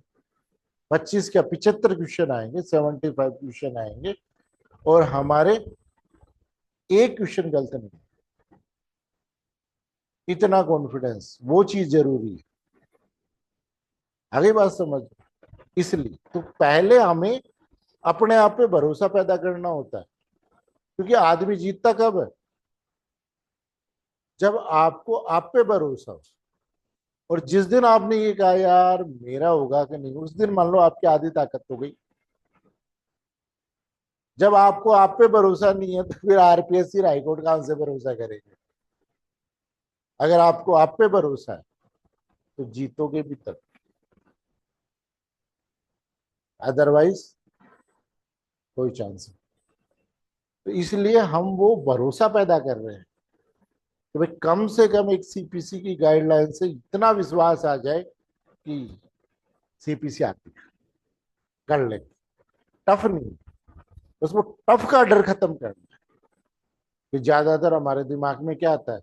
25 क्या 75 क्वेश्चन आएंगे, 75 क्वेश्चन आएंगे, और हमारे एक क्वेश्चन गलत नहीं। इतना कॉन्फिडेंस, वो चीज जरूरी है। आगे बात समझ। इसलिए तो पहले हमें अपने आप पे भरोसा पैदा करना होता है, क्योंकि आदमी जीतता कब है, जब आपको आप पे भरोसा हो। और जिस दिन आपने ये कहा यार मेरा होगा कि नहीं, उस दिन मान लो आपकी आधी ताकत हो गई। जब आपको आप पे भरोसा नहीं है तो फिर आरपीएससी हाईकोर्ट कहां से भरोसा करेंगे। अगर आपको आप पे भरोसा है तो जीतोगे भी तब, अदरवाइज कोई चांस नहीं। तो इसलिए हम वो भरोसा पैदा कर रहे हैं कि भाई कम से कम एक सीपीसी की गाइडलाइन से इतना विश्वास आ जाए कि सीपीसी आती है, कर ले, टफ नहीं। उसमें टफ का डर खत्म करना है। कि ज्यादातर हमारे दिमाग में क्या आता है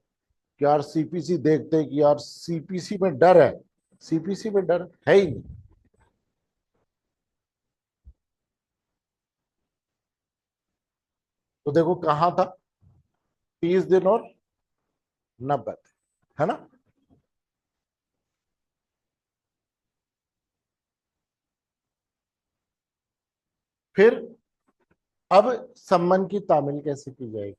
कि यार सीपीसी देखते हैं कि यार सीपीसी में डर है। सीपीसी में डर है ही नहीं। तो देखो कहाँ था, 30 दिन और 90 दिन, है ना। फिर अब सम्मन की तामील कैसे की जाएगी?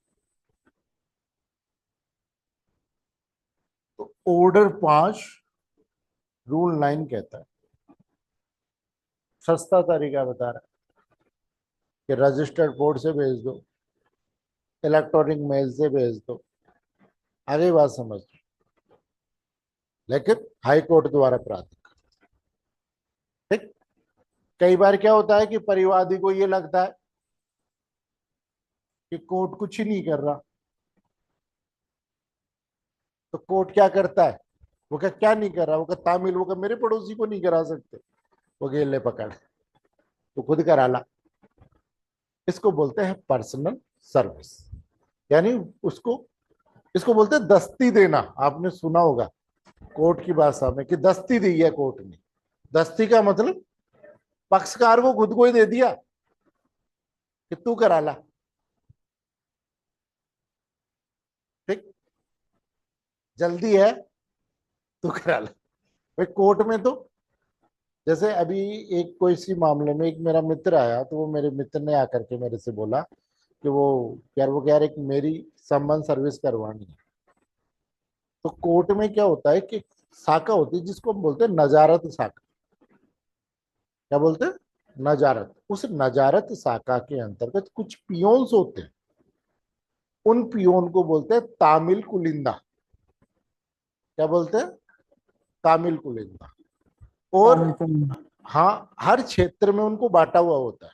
तो ऑर्डर 5 रूल 9 कहता है, सस्ता तरीका बता रहा है कि रजिस्टर्ड पोर्ट से भेज दो, इलेक्ट्रॉनिक मेल से भेज दो। आगे बात समझ। लेकिन हाई कोर्ट द्वारा प्राधिकृत, ठीक। कई बार क्या होता है कि परिवादी को ये लगता है कि कोर्ट कुछ ही नहीं कर रहा, तो कोर्ट क्या करता है, वो क्या क्या नहीं कर रहा, वो क्या तामिल, वो क्या मेरे पड़ोसी को नहीं करा सकते, वो गेले पकड़ तो खुद करा ला। इसको बोलते हैं पर्सनल सर्विस। यानी उसको, इसको बोलते हैं दस्ती देना। आपने सुना होगा कोर्ट की भाषा में कि दस्ती दी है कोर्ट ने। दस्ती का मतलब पक्षकार को खुद को ही दे दिया कि तू करा ला, ठीक, जल्दी है तू करा ला। भाई कोर्ट में तो जैसे अभी एक कोई सी मामले में एक मेरा मित्र आया, तो वो मेरे मित्र ने आकर के मेरे से बोला कि वो कह रहे कि मेरी सम्मान सर्विस करवानी है। तो कोर्ट में क्या होता है कि शाखा होती है जिसको हम बोलते हैं नजारत शाखा। क्या बोलते हैं? नजारत। उस नजारत शाखा के अंतर्गत कुछ पियोन्स होते हैं, उन पियोन को बोलते हैं तामिल कुलिंदा। क्या बोलते हैं? तामिल कुलिंदा। और बिल्कुल। हाँ, हर क्षेत्र में उनको बांटा हुआ होता है।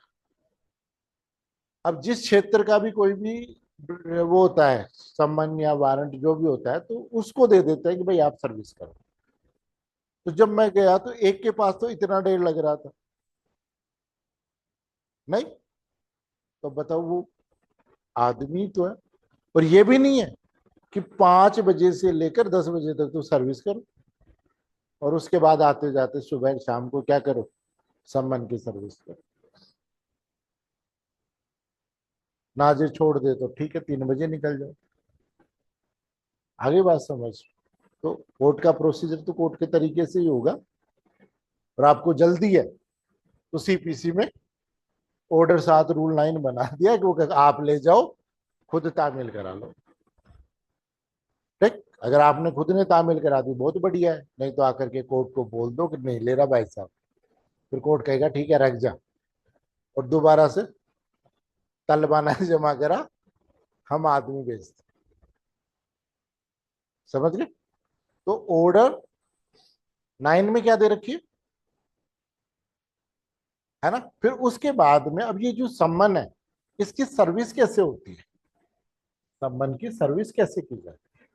अब जिस क्षेत्र का भी कोई भी वो होता है सम्मान या वारंट जो भी होता है, तो उसको दे देते हैं कि भाई आप सर्विस करो। तो जब मैं गया तो एक के पास तो इतना देर लग रहा था। नहीं, तो बताओ वो आदमी तो है। और ये भी नहीं है कि 5 बजे से लेकर 10 बजे तक तो सर्विस करो और उसके बाद आते जाते सुबह शाम को क्या करो, सम्मान की सर्विस करो। नाजे छोड़ दे तो ठीक है, 3 बजे निकल जाओ। आगे बात समझ। तो कोर्ट का प्रोसीजर तो कोर्ट के तरीके से ही होगा। और आपको जल्दी है तो सीपीसी में ऑर्डर 7 रूल 9 बना दिया कि वो आप ले जाओ, खुद तामील करा लो। ठीक, अगर आपने खुद ने तामील करा दी बहुत बढ़िया है, नहीं तो आकर के कोर्ट को बोल दो कि नहीं ले रहा भाई साहब। फिर कोर्ट कहेगा ठीक है रख जा, और दोबारा से तलबाना जमा करा, हम आदमी भेजते। समझ गए? तो ऑर्डर 9 में क्या दे रखी है ना। फिर उसके बाद में अब ये जो सम्मन है, इसकी सर्विस कैसे होती है, सम्मन की सर्विस कैसे की जाती है।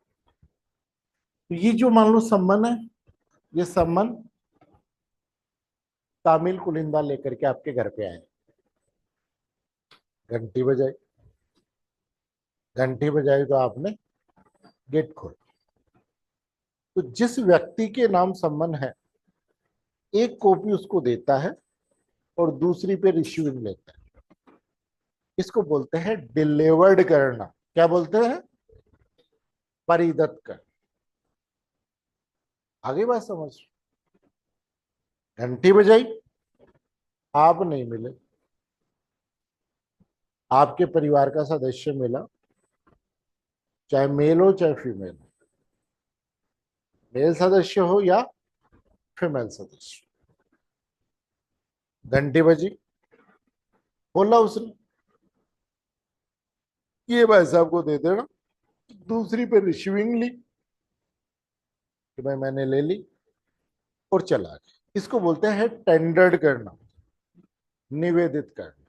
तो ये जो मान लो सम्मन है, ये सम्मन तामिल कुलिंदा लेकर के आपके घर पे आए, घंटी बजाई। घंटी बजाई तो आपने गेट खोल। तो जिस व्यक्ति के नाम सम्मन है, एक कॉपी उसको देता है और दूसरी पे रिसीविंग लेता है। इसको बोलते हैं डिलीवर्ड करना। क्या बोलते हैं? परिदत्त कर। आगे बात समझ। घंटी बजाई, आप नहीं मिले, आपके परिवार का सदस्य मिला, चाहे मेल हो चाहे फीमेल हो, मेल सदस्य हो या फीमेल सदस्य। घंटी बजी, बोला उसने ये भाई साहब को दे देना। दूसरी पे रिसीविंग ली कि भाई मैंने ले ली और चला गया। इसको बोलते हैं टेंडर्ड करना, निवेदित करना।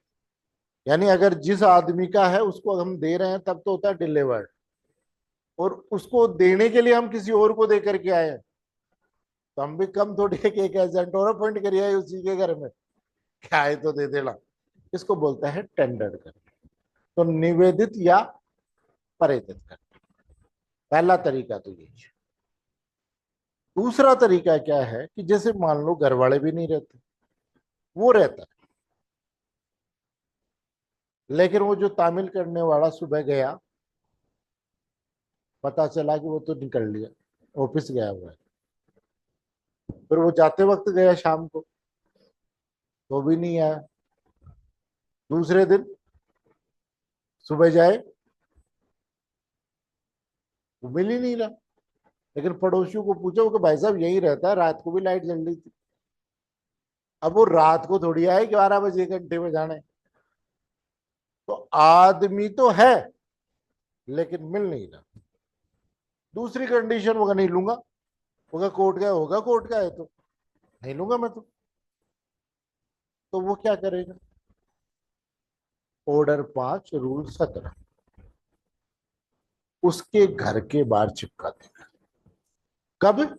यानी अगर जिस आदमी का है उसको हम दे रहे हैं तब तो होता है डिलीवर्ड, और उसको देने के लिए हम किसी और को दे करके आए हैं, तो हम भी कम थोड़ी है कि एक एजेंट और अपॉइंट करिए उसी के घर में, क्या है तो दे देना। इसको बोलते हैं टेंडर्ड करना। तो निवेदित या परिदित करना, पहला तरीका तो यही है। दूसरा तरीका क्या है कि जैसे मान लो घर वाले भी नहीं रहते, वो रहता है, लेकिन वो जो तामील करने वाला सुबह गया, पता चला कि वो तो निकल लिया, ऑफिस गया हुआ है। फिर वो जाते वक्त गया शाम को, तो भी नहीं आया। दूसरे दिन सुबह जाए, वो मिल ही नहीं रहा। लेकिन पड़ोसियों को पूछा, वो कि भाई साहब यही रहता है, रात को भी लाइट जल रही थी। अब वो रात को थोड़ी आए 11 बजे घंटे में जाने। तो आदमी तो है लेकिन मिल नहीं रहा। दूसरी कंडीशन वो नहीं लूंगा, होगा कोर्ट का, होगा कोर्ट का है तो नहीं लूंगा मैं तो वो क्या करेगा? ऑर्डर 5 रूल 17 उसके घर के बाहर चिपका देगा। कब?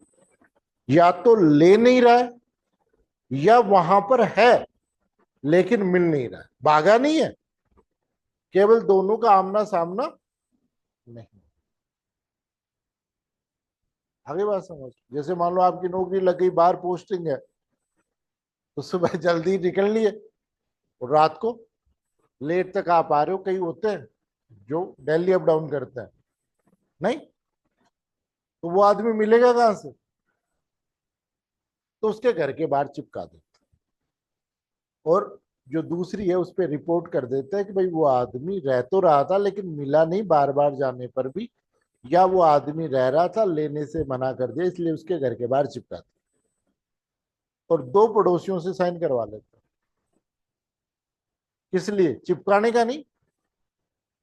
या तो ले नहीं रहा है, या वहां पर है लेकिन मिल नहीं रहा है, भागा नहीं है, केवल दोनों का आमना सामना नहीं। आगे बात समझ। जैसे मान लो आपकी नौकरी लग गई, बाहर पोस्टिंग है, तो सुबह जल्दी निकल लिए और रात को लेट तक आप आ रहे हो। कई होते हैं जो दिल्ली अप डाउन करते हैं, नहीं, तो वो आदमी मिलेगा कहां से? तो उसके घर के बाहर चिपका देते, और जो दूसरी है उस पर रिपोर्ट कर देते हैं कि भाई वो आदमी रह तो रहा था लेकिन मिला नहीं बार बार जाने पर भी, या वो आदमी रह रहा था लेने से मना कर दिया इसलिए उसके घर के बाहर चिपका दिया, और दो पड़ोसियों से साइन करवा लेते हैं। किस लिए? चिपकाने का नहीं,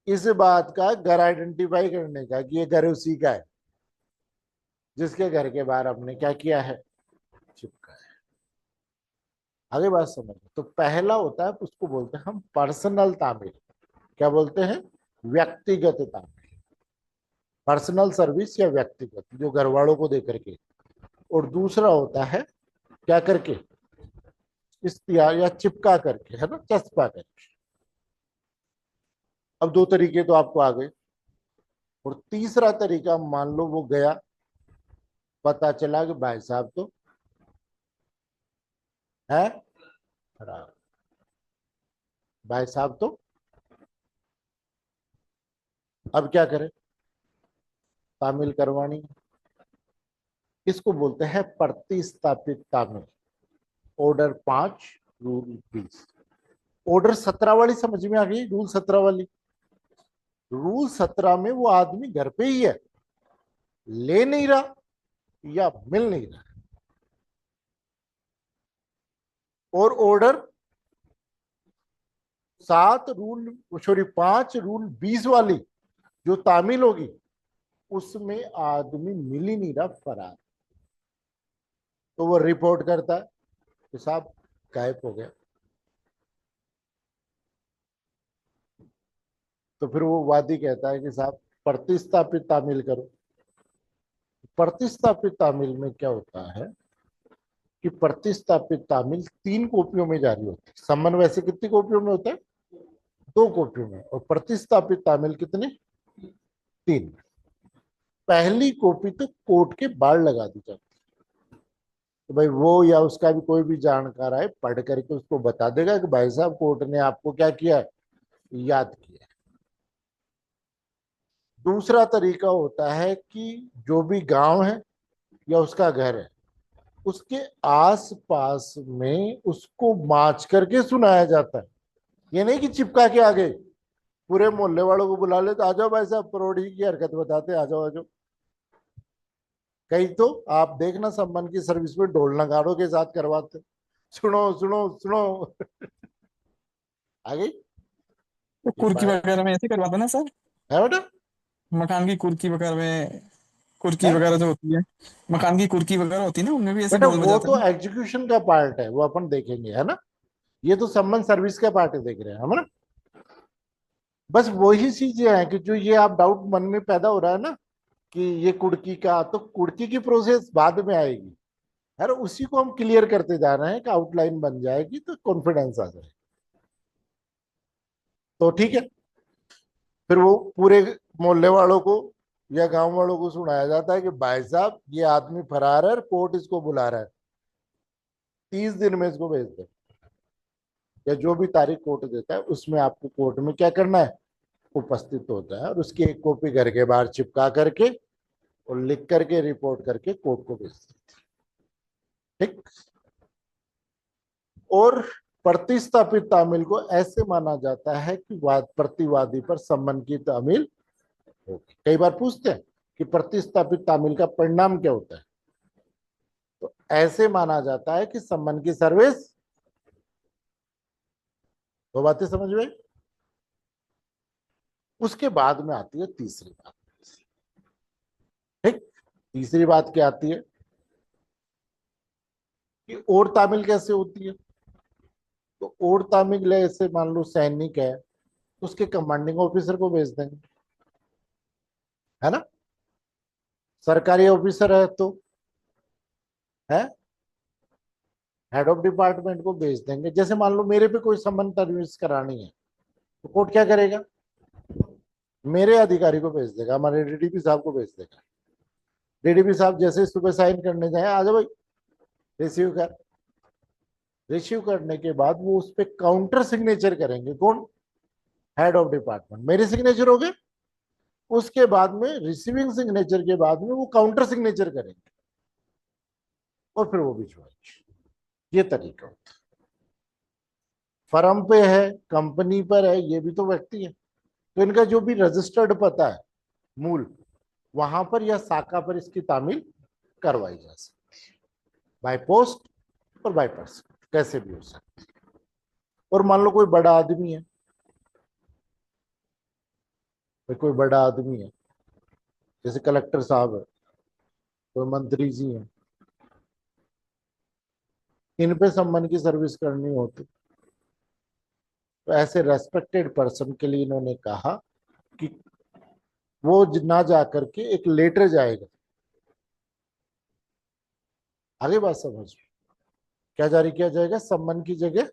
इस बात का घर आइडेंटिफाई करने का कि ये घर उसी का है जिसके घर के बाहर हमने क्या किया है, चिपका है। आगे बात समझ, तो पहला होता है उसको बोलते हैं हम पर्सनल तामील। क्या बोलते हैं? व्यक्तिगत तामील, पर्सनल सर्विस या व्यक्तिगत, जो घर वालों को दे करके। और दूसरा होता है क्या करके, इश्तिहार या चिपका करके, है ना, चस्पा करके। अब दो तरीके तो आपको आ गए, और तीसरा तरीका, मान लो वो गया, पता चला कि भाई साहब तो है खराब, भाई साहब तो, अब क्या करें, तामील करवानी है। इसको बोलते हैं प्रतिस्थापित तामील। Order 5 rule 20। ऑर्डर 17 वाली समझ में आ गई? रूल 17 वाली, रूल 17 में वो आदमी घर पे ही है, ले नहीं रहा या मिल नहीं रहा। और ऑर्डर 7 रूल, सॉरी 5 रूल 20 वाली जो तामील होगी, उसमें आदमी मिल ही नहीं रहा, फरार। तो वो रिपोर्ट करता है कि साहब गायब हो गया। तो फिर वो वादी कहता है कि साहब प्रतिस्थापित तामील करो। प्रतिस्थापित तामील में क्या होता है कि प्रतिस्थापित तामील 3 कॉपियों में जारी होती है। सम्मन वैसे कितनी कॉपियों में होता है? 2 कॉपियों में। और प्रतिस्थापित तामील कितने? 3। पहली कॉपी तो कोर्ट के बाहर लगा दी जाती है, तो भाई वो या उसका भी कोई भी जानकार आए, पढ़ करके उसको बता देगा कि भाई साहब कोर्ट ने आपको क्या किया है, याद किया है। दूसरा तरीका होता है कि जो भी गांव है या उसका घर है, उसके आस पास में उसको माच करके सुनाया जाता है। ये नहीं कि चिपका के आ गए, पूरे मोहल्ले वालों को बुला ले तो आ जाओ भाई साहब परोढ़ी की हरकत बताते, आ जाओ आ जाओ। कहीं तो आप देखना सम्मान की सर्विस में ढोल नगाड़ों के साथ करवाते, सुनो सुनो सुनो। आ गई तो ये कुर्की बात वगैरह में ऐसे करवाते ना सर? है बेटा। मकान की कुर्की वगैरह में, कुर्की है वगैरह जो होती है, मकान की कुर्की वगैरह होती है ना, उनमें भी ऐसे बेटा, ढोल वो बजाते तो हैं। एग्जीक्यूशन का पार्ट है, वो अपन देखेंगे, है ना। ये तो सम्मान सर्विस का पार्ट है, देख रहे हैं हम ना। बस वही चीजें हैं कि जो ये आप डाउट मन में पैदा हो रहा है ना कि ये कुड़की का, तो कुड़की की प्रोसेस बाद में आएगी। यार उसी को हम क्लियर करते जा रहे हैं कि आउटलाइन बन जाएगी तो कॉन्फिडेंस आ जाए। तो ठीक है, फिर वो पूरे मोहल्ले वालों को या गांव वालों को सुनाया जाता है कि भाई साहब ये आदमी फरार है और कोर्ट इसको बुला रहा है, 30 दिन में इसको भेज दे, या जो भी तारीख कोर्ट देता है उसमें आपको कोर्ट में क्या करना है, उपस्थित होता है, और उसकी एक कॉपी घर के बाहर चिपका करके और लिख करके रिपोर्ट करके कोर्ट को भेज देते हैं। ठीक। और प्रतिस्थापित तामील को ऐसे माना जाता है कि वाद प्रतिवादी पर सम्मन की तामील होगी। कई बार पूछते हैं कि प्रतिस्थापित तामील का परिणाम क्या होता है, तो ऐसे माना जाता है कि सम्मन की सर्विस। दो बातें समझ में। उसके बाद में आती है तीसरी बात। ठीक। तीसरी बात क्या आती है कि और तामील कैसे होती है। तो और तामील ऐसे मान लो सैनिक है, उसके कमांडिंग ऑफिसर को भेज देंगे, है ना। सरकारी ऑफिसर है तो है हेड ऑफ डिपार्टमेंट को भेज देंगे। जैसे मान लो मेरे पे कोई सम्मन सर्विस करानी है, तो कोर्ट क्या करेगा, मेरे अधिकारी को भेज देगा, हमारे डीडीपी साहब को भेज देगा। डीडीपी साहब जैसे सुबह साइन करने जाए, आ जाओ भाई रिसीव कर। रिसीव करने के बाद वो उस पर काउंटर सिग्नेचर करेंगे, कौन, हेड ऑफ डिपार्टमेंट। मेरे सिग्नेचर हो गए, उसके बाद में रिसीविंग सिग्नेचर के बाद में वो काउंटर सिग्नेचर करेंगे। और फिर वो भिजवाएगी। ये तरीका होता है। फर्म पे है, कंपनी पर है, ये भी तो व्यक्ति है, तो इनका जो भी रजिस्टर्ड पता है मूल, वहां पर या शाखा पर इसकी तामील करवाई जा सकती है, बाय पोस्ट और बाय पर्सन, कैसे भी हो सकती है। और मान लो कोई बड़ा आदमी है, कोई बड़ा आदमी है, जैसे कलेक्टर साहब है, कोई मंत्री जी हैं, इन पे सम्मान की सर्विस करनी होती, तो ऐसे रेस्पेक्टेड पर्सन के लिए इन्होंने कहा कि वो ना जा करके एक लेटर जाएगा। आगे बात समझ, क्या जारी किया जाएगा, सम्मान की जगह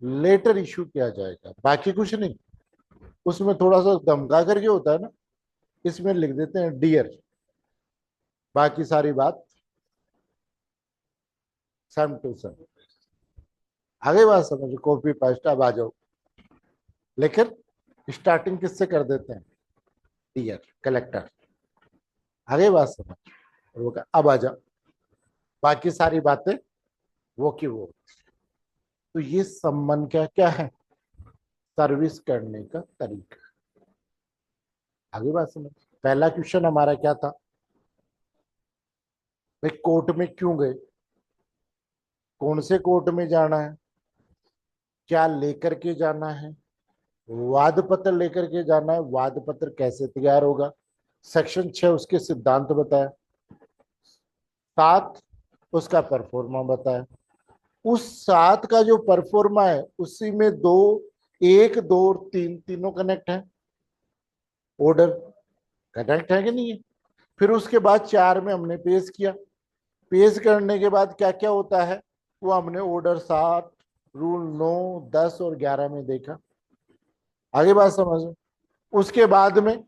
लेटर इशू किया जाएगा, बाकी कुछ नहीं। उसमें थोड़ा सा धमका करके होता है ना, इसमें लिख देते हैं डियर, बाकी सारी बात सेम टू सेम। आगे बात समझो, कॉपी पेस्ट, अब आ जाओ। लेकिन स्टार्टिंग किससे कर देते हैं, डियर कलेक्टर। आगे बात समझ, और वो अब आ जाओ, बाकी सारी बातें वो की वो। तो ये सम्मान क्या क्या है, सर्विस करने का तरीका। आगे बात समझ, पहला क्वेश्चन हमारा क्या था भाई, कोर्ट में क्यों गए, कौन से कोर्ट में जाना है, क्या लेकर के जाना है, वाद पत्र लेकर के जाना है, वाद पत्र कैसे तैयार होगा, सेक्शन 6 उसके सिद्धांत बताया, 7 उसका परफॉर्मा बताया। उस 7 का जो परफॉर्मा है उसी में 2, 1, 2 और 3 तीनों कनेक्ट है, ऑर्डर कनेक्ट है कि नहीं है। फिर उसके बाद 4 में हमने पेश किया, पेश करने के बाद क्या क्या होता है वो हमने ऑर्डर 7, रूल 9, 10 और 11 में देखा। आगे बात समझो, उसके बाद में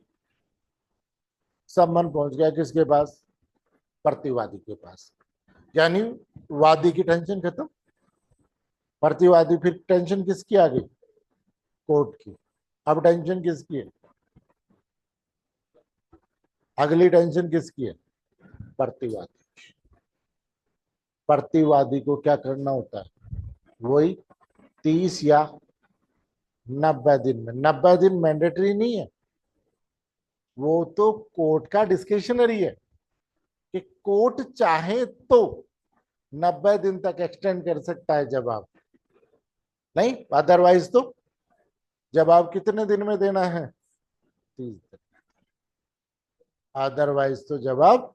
सम्मन पहुंच गया किसके पास, प्रतिवादी के पास, यानी वादी की टेंशन खत्म, प्रतिवादी फिर टेंशन किसकी आ गई, कोर्ट की। अब टेंशन किसकी है, अगली टेंशन किसकी है, प्रतिवादी। प्रतिवादी को क्या करना होता है, वही 30 या 90 दिन में, 90 दिन मैंडेटरी नहीं है, वो तो कोर्ट का डिस्क्रिशनरी है कि कोर्ट चाहे तो 90 दिन तक एक्सटेंड कर सकता है जवाब, नहीं अदरवाइज तो जवाब कितने दिन में देना है, 30 दिन, अदरवाइज तो जवाब।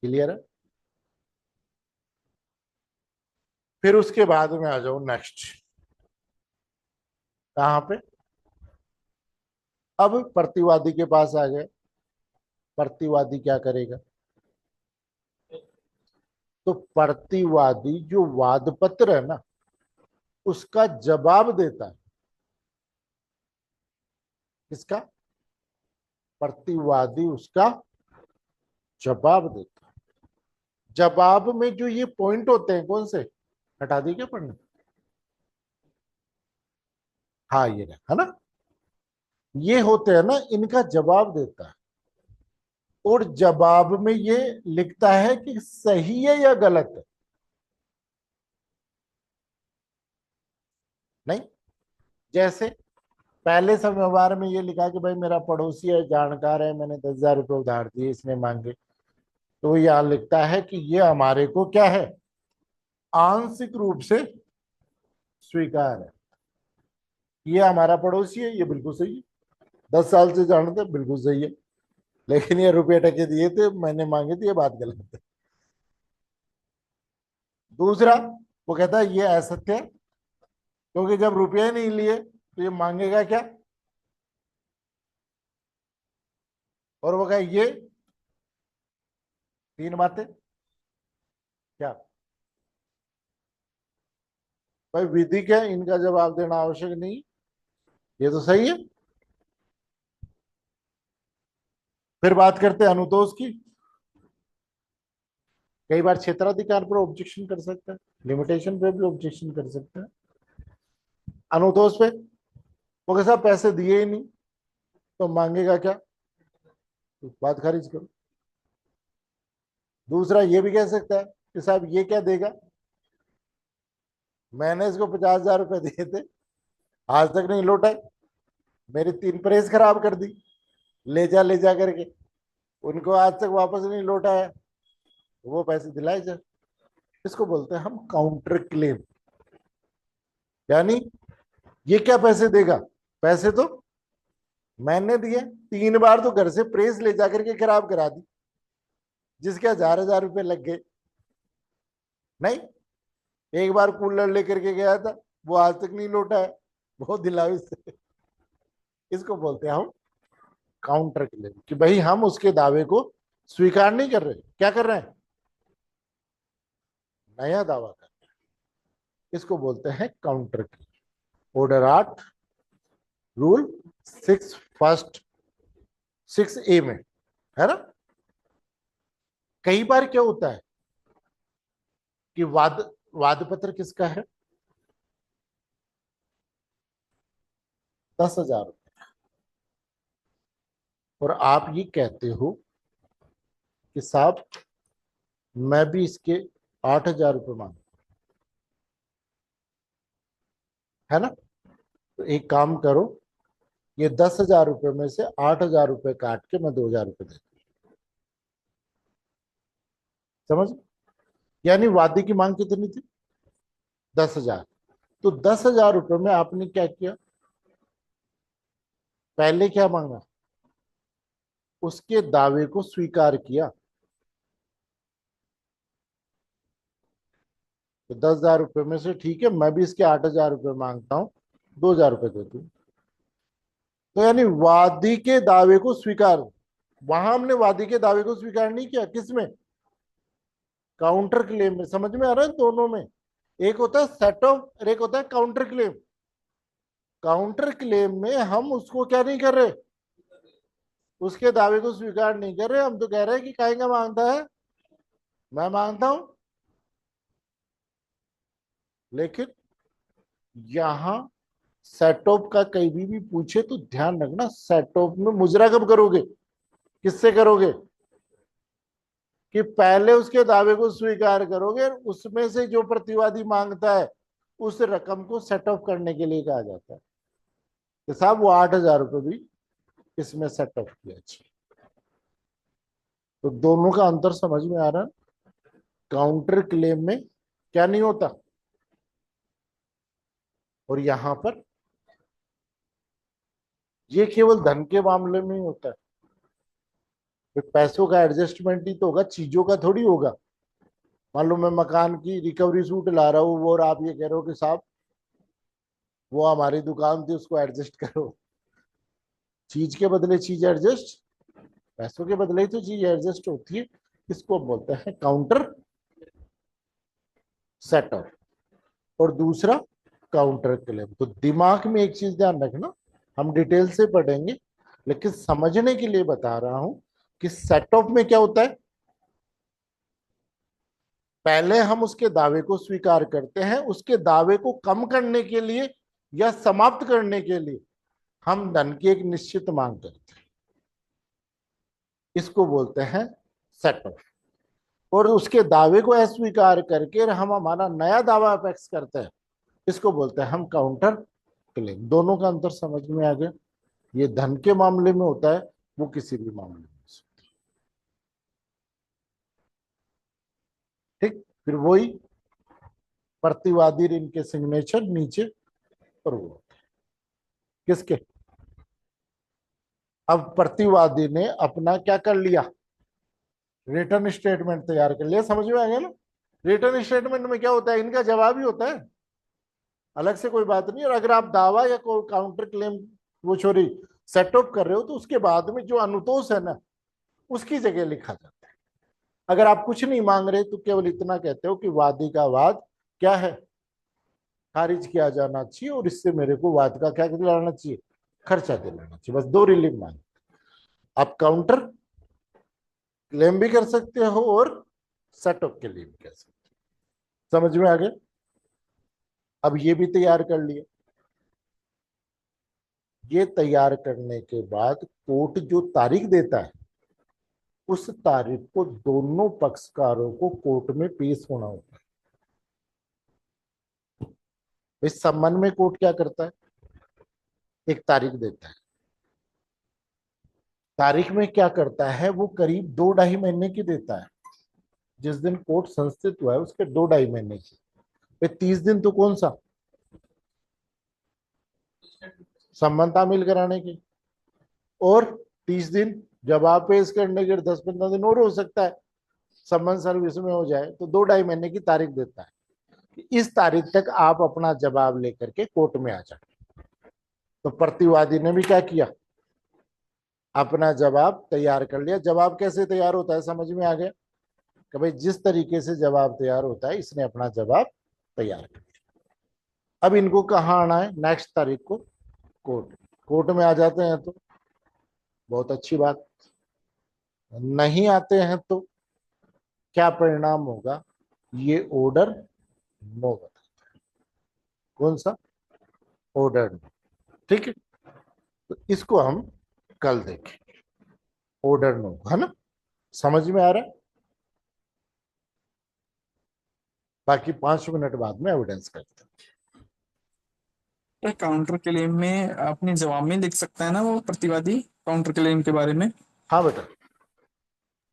क्लियर है। फिर उसके बाद में आ जाओ नेक्स्ट, कहां पे, अब प्रतिवादी के पास आ गए, प्रतिवादी क्या करेगा, तो प्रतिवादी जो वाद पत्र है ना उसका जवाब देता है, किसका, प्रतिवादी उसका जवाब देता है। जवाब में जो ये पॉइंट होते हैं कौन से, हटा दी क्या पढ़ने, हाँ ये है ना, ये होते हैं ना, इनका जवाब देता है और जवाब में ये लिखता है कि सही है या गलत है। नहीं, जैसे पहले व्यवहार में ये लिखा कि भाई मेरा पड़ोसी है, जानकार है, मैंने 10,000 रुपये उधार दिए, इसने मांगे, तो यहां लिखता है कि ये हमारे को क्या है, आंशिक रूप से स्वीकार है, ये हमारा पड़ोसी है, ये बिल्कुल सही है, 10 साल से जानते हैं, बिल्कुल सही है, लेकिन ये रुपये टके दिए थे, मैंने मांगे थे, ये बात गलत है। दूसरा, वो कहता है ये असत्य है, क्योंकि जब रुपये नहीं लिए तो ये मांगेगा क्या, और वो कहे ये 3 बातें क्या, भाई विधिक है, इनका जवाब देना आवश्यक नहीं, ये तो सही है। फिर बात करते हैं अनुतोष की, कई बार क्षेत्राधिकार पर ऑब्जेक्शन कर सकता है, लिमिटेशन पे भी ऑब्जेक्शन कर सकता है। अनुतोष पे वो कैसा, पैसे दिए ही नहीं तो मांगेगा क्या, तो बात खारिज करो। दूसरा ये भी कह सकता है कि साहब ये क्या देगा, मैंने इसको 50,000 रुपए दिए थे, आज तक नहीं लौटाए, मेरी 3 प्रेस खराब कर दी ले जा करके, उनको आज तक वापस नहीं लौटाया, वो पैसे दिलाए जा। इसको बोलते हैं हम काउंटर क्लेम। यानी ये क्या पैसे देगा, पैसे तो मैंने दिए, 3 बार तो घर से प्रेस ले जाकर के खराब करा दी, जिसके 1,000 रुपए लग गए। नहीं, एक बार कूलर लेकर के गया था, वो आज तक नहीं लौटा है, बहुत दिलाओ इससे। इसको बोलते हैं हम काउंटर क्लेम, कि भाई हम उसके दावे को स्वीकार नहीं कर रहे, क्या कर रहे हैं, नया दावा कर रहे हैं। इसको बोलते हैं counter claim. Order 8 rule 6 first 6A में, है ना। कई बार क्या होता है कि वाद पत्र किसका है, 10,000 रुपए, और आप ये कहते हो कि साहब मैं भी इसके 8,000 रुपये मांग, है ना। तो एक काम करो, ये 10,000 रुपये में से 8,000 रुपये काट के मैं 2,000 रुपये दे दूं। समझ, यानी वादी की मांग कितनी थी, 10,000। तो 10,000 रुपये में आपने क्या किया, पहले क्या मांगा, उसके दावे को स्वीकार किया। तो 10,000 रुपये में से ठीक है, मैं भी इसके 8,000 रुपये मांगता हूं, 2,000 रुपये दे दूं। तो यानी वादी के दावे को स्वीकार, वहां हमने वादी के दावे को स्वीकार नहीं किया, किसमें, काउंटर क्लेम में। समझ में आ रहा है, दोनों में एक होता है सेट ऑफ और एक होता है काउंटर क्लेम। काउंटर क्लेम में हम उसको क्या नहीं कर रहे, उसके दावे को स्वीकार नहीं कर रहे, हम तो कह रहे हैं कि कहेंगे मांगता है, मैं मांगता हूं। लेकिन यहां सेट ऑफ का कहीं भी पूछे तो ध्यान रखना, सेट ऑफ में मुजरा कब करोगे, किससे करोगे, कि पहले उसके दावे को स्वीकार करोगे और उसमें से जो प्रतिवादी मांगता है उस रकम को सेट ऑफ करने के लिए कहा जाता है कि साहब वो 8,000 रुपये भी इसमें सेट ऑफ किया। तो दोनों का अंतर समझ में आ रहा है। काउंटर क्लेम में क्या नहीं होता, और यहां पर ये केवल धन के मामले में ही होता है। फिर पैसों का एडजस्टमेंट ही तो होगा, चीजों का थोड़ी होगा। मान लो मैं मकान की रिकवरी सूट ला रहा हूँ, वो और आप ये कह रहे हो कि साहब वो हमारी दुकान थी उसको एडजस्ट करो। चीज के बदले चीज एडजस्ट, पैसों के बदले ही तो चीज एडजस्ट होती है। इसको बोलते हैं काउंटर सेट ऑफ, और दूसरा काउंटर क्लेम। तो दिमाग में एक चीज ध्यान रखना, हम डिटेल से पढ़ेंगे, लेकिन समझने के लिए बता रहा हूं कि सेट ऑफ में क्या होता है, पहले हम उसके दावे को स्वीकार करते हैं, उसके दावे को कम करने के लिए या समाप्त करने के लिए हम धन की एक निश्चित मांग करते हैं, इसको बोलते हैं सेट ऑफ। और उसके दावे को अस्वीकार करके हम हमारा नया दावा अपेक्स करते हैं, इसको बोलते हैं हम काउंटर क्लेम। दोनों का अंतर समझ में आ गया, ये धन के मामले में होता है, वो किसी भी मामले में हो सकता है। ठीक, फिर वही प्रतिवादी ऋण के सिग्नेचर नीचे, और वो किसके, अब प्रतिवादी ने अपना क्या कर लिया, रिटर्न स्टेटमेंट तैयार कर लिया। समझ में आ गया ना, रिटर्न स्टेटमेंट में क्या होता है, इनका जवाब ही होता है, अलग से कोई बात नहीं। और अगर आप दावा या कोई काउंटर क्लेम वो छोरी सेट ऑफ कर रहे हो, तो उसके बाद में जो अनुतोष है ना, उसकी जगह लिखा जाता है। अगर आप कुछ नहीं मांग रहे तो केवल इतना कहते हो कि वादी का वाद क्या है, खारिज किया जाना चाहिए, और इससे मेरे को वाद का क्या दिलाना चाहिए, खर्चा दिलाना चाहिए। बस 2 रिलीफ मांग। आप काउंटर क्लेम भी कर सकते हो और सेट ऑफ के लिए भी कर सकते हो। समझ में आ गया। अब ये भी तैयार कर लिया, ये तैयार करने के बाद कोर्ट जो तारीख देता है उस तारीख को दोनों पक्षकारों को कोर्ट में पेश होना होता है। इस संबंध में कोर्ट क्या करता है, एक तारीख देता है। तारीख में क्या करता है, वो करीब 2-2.5 महीने की देता है। जिस दिन कोर्ट संस्थित हुआ है उसके 2-2.5 महीने की। 30 दिन तो कौन सा, संबंध तामील कराने की, और 30 दिन जवाब पेश करने के, 10-15 दिन और हो सकता है संबंध सर्विस में हो जाए, तो 2-2.5 महीने की तारीख देता है कि इस तारीख तक आप अपना जवाब लेकर के कोर्ट में आ जाए। तो प्रतिवादी ने भी क्या किया, अपना जवाब तैयार कर लिया। जवाब कैसे तैयार होता है समझ में आ गया कि भाई जिस तरीके से जवाब तैयार होता है, इसने अपना जवाब तैयार कर लिया। अब इनको कहाँ आना है, नेक्स्ट तारीख को कोर्ट। कोर्ट में आ जाते हैं तो बहुत अच्छी बात, नहीं आते हैं तो क्या परिणाम होगा, ये ऑर्डर नो बताता है। कौन सा, ऑर्डर नो। ठीक है, तो इसको हम कल देखेंगे, ऑर्डर नो, है ना, समझ में आ रहा है। बाकी 5 मिनट बाद में एविडेंस करते हैं। क्या काउंटर क्लेम में अपने जवाब में लिख सकता है ना वो प्रतिवादी काउंटर क्लेम के बारे में? हाँ बेटा,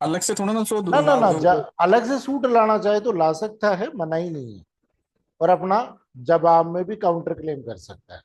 अलग से थोड़ा ना सो ना ना ना, अलग से सूट लाना चाहे तो ला सकता है, मना ही नहीं है। और अपना जवाब में भी काउंटर क्लेम कर सकता है।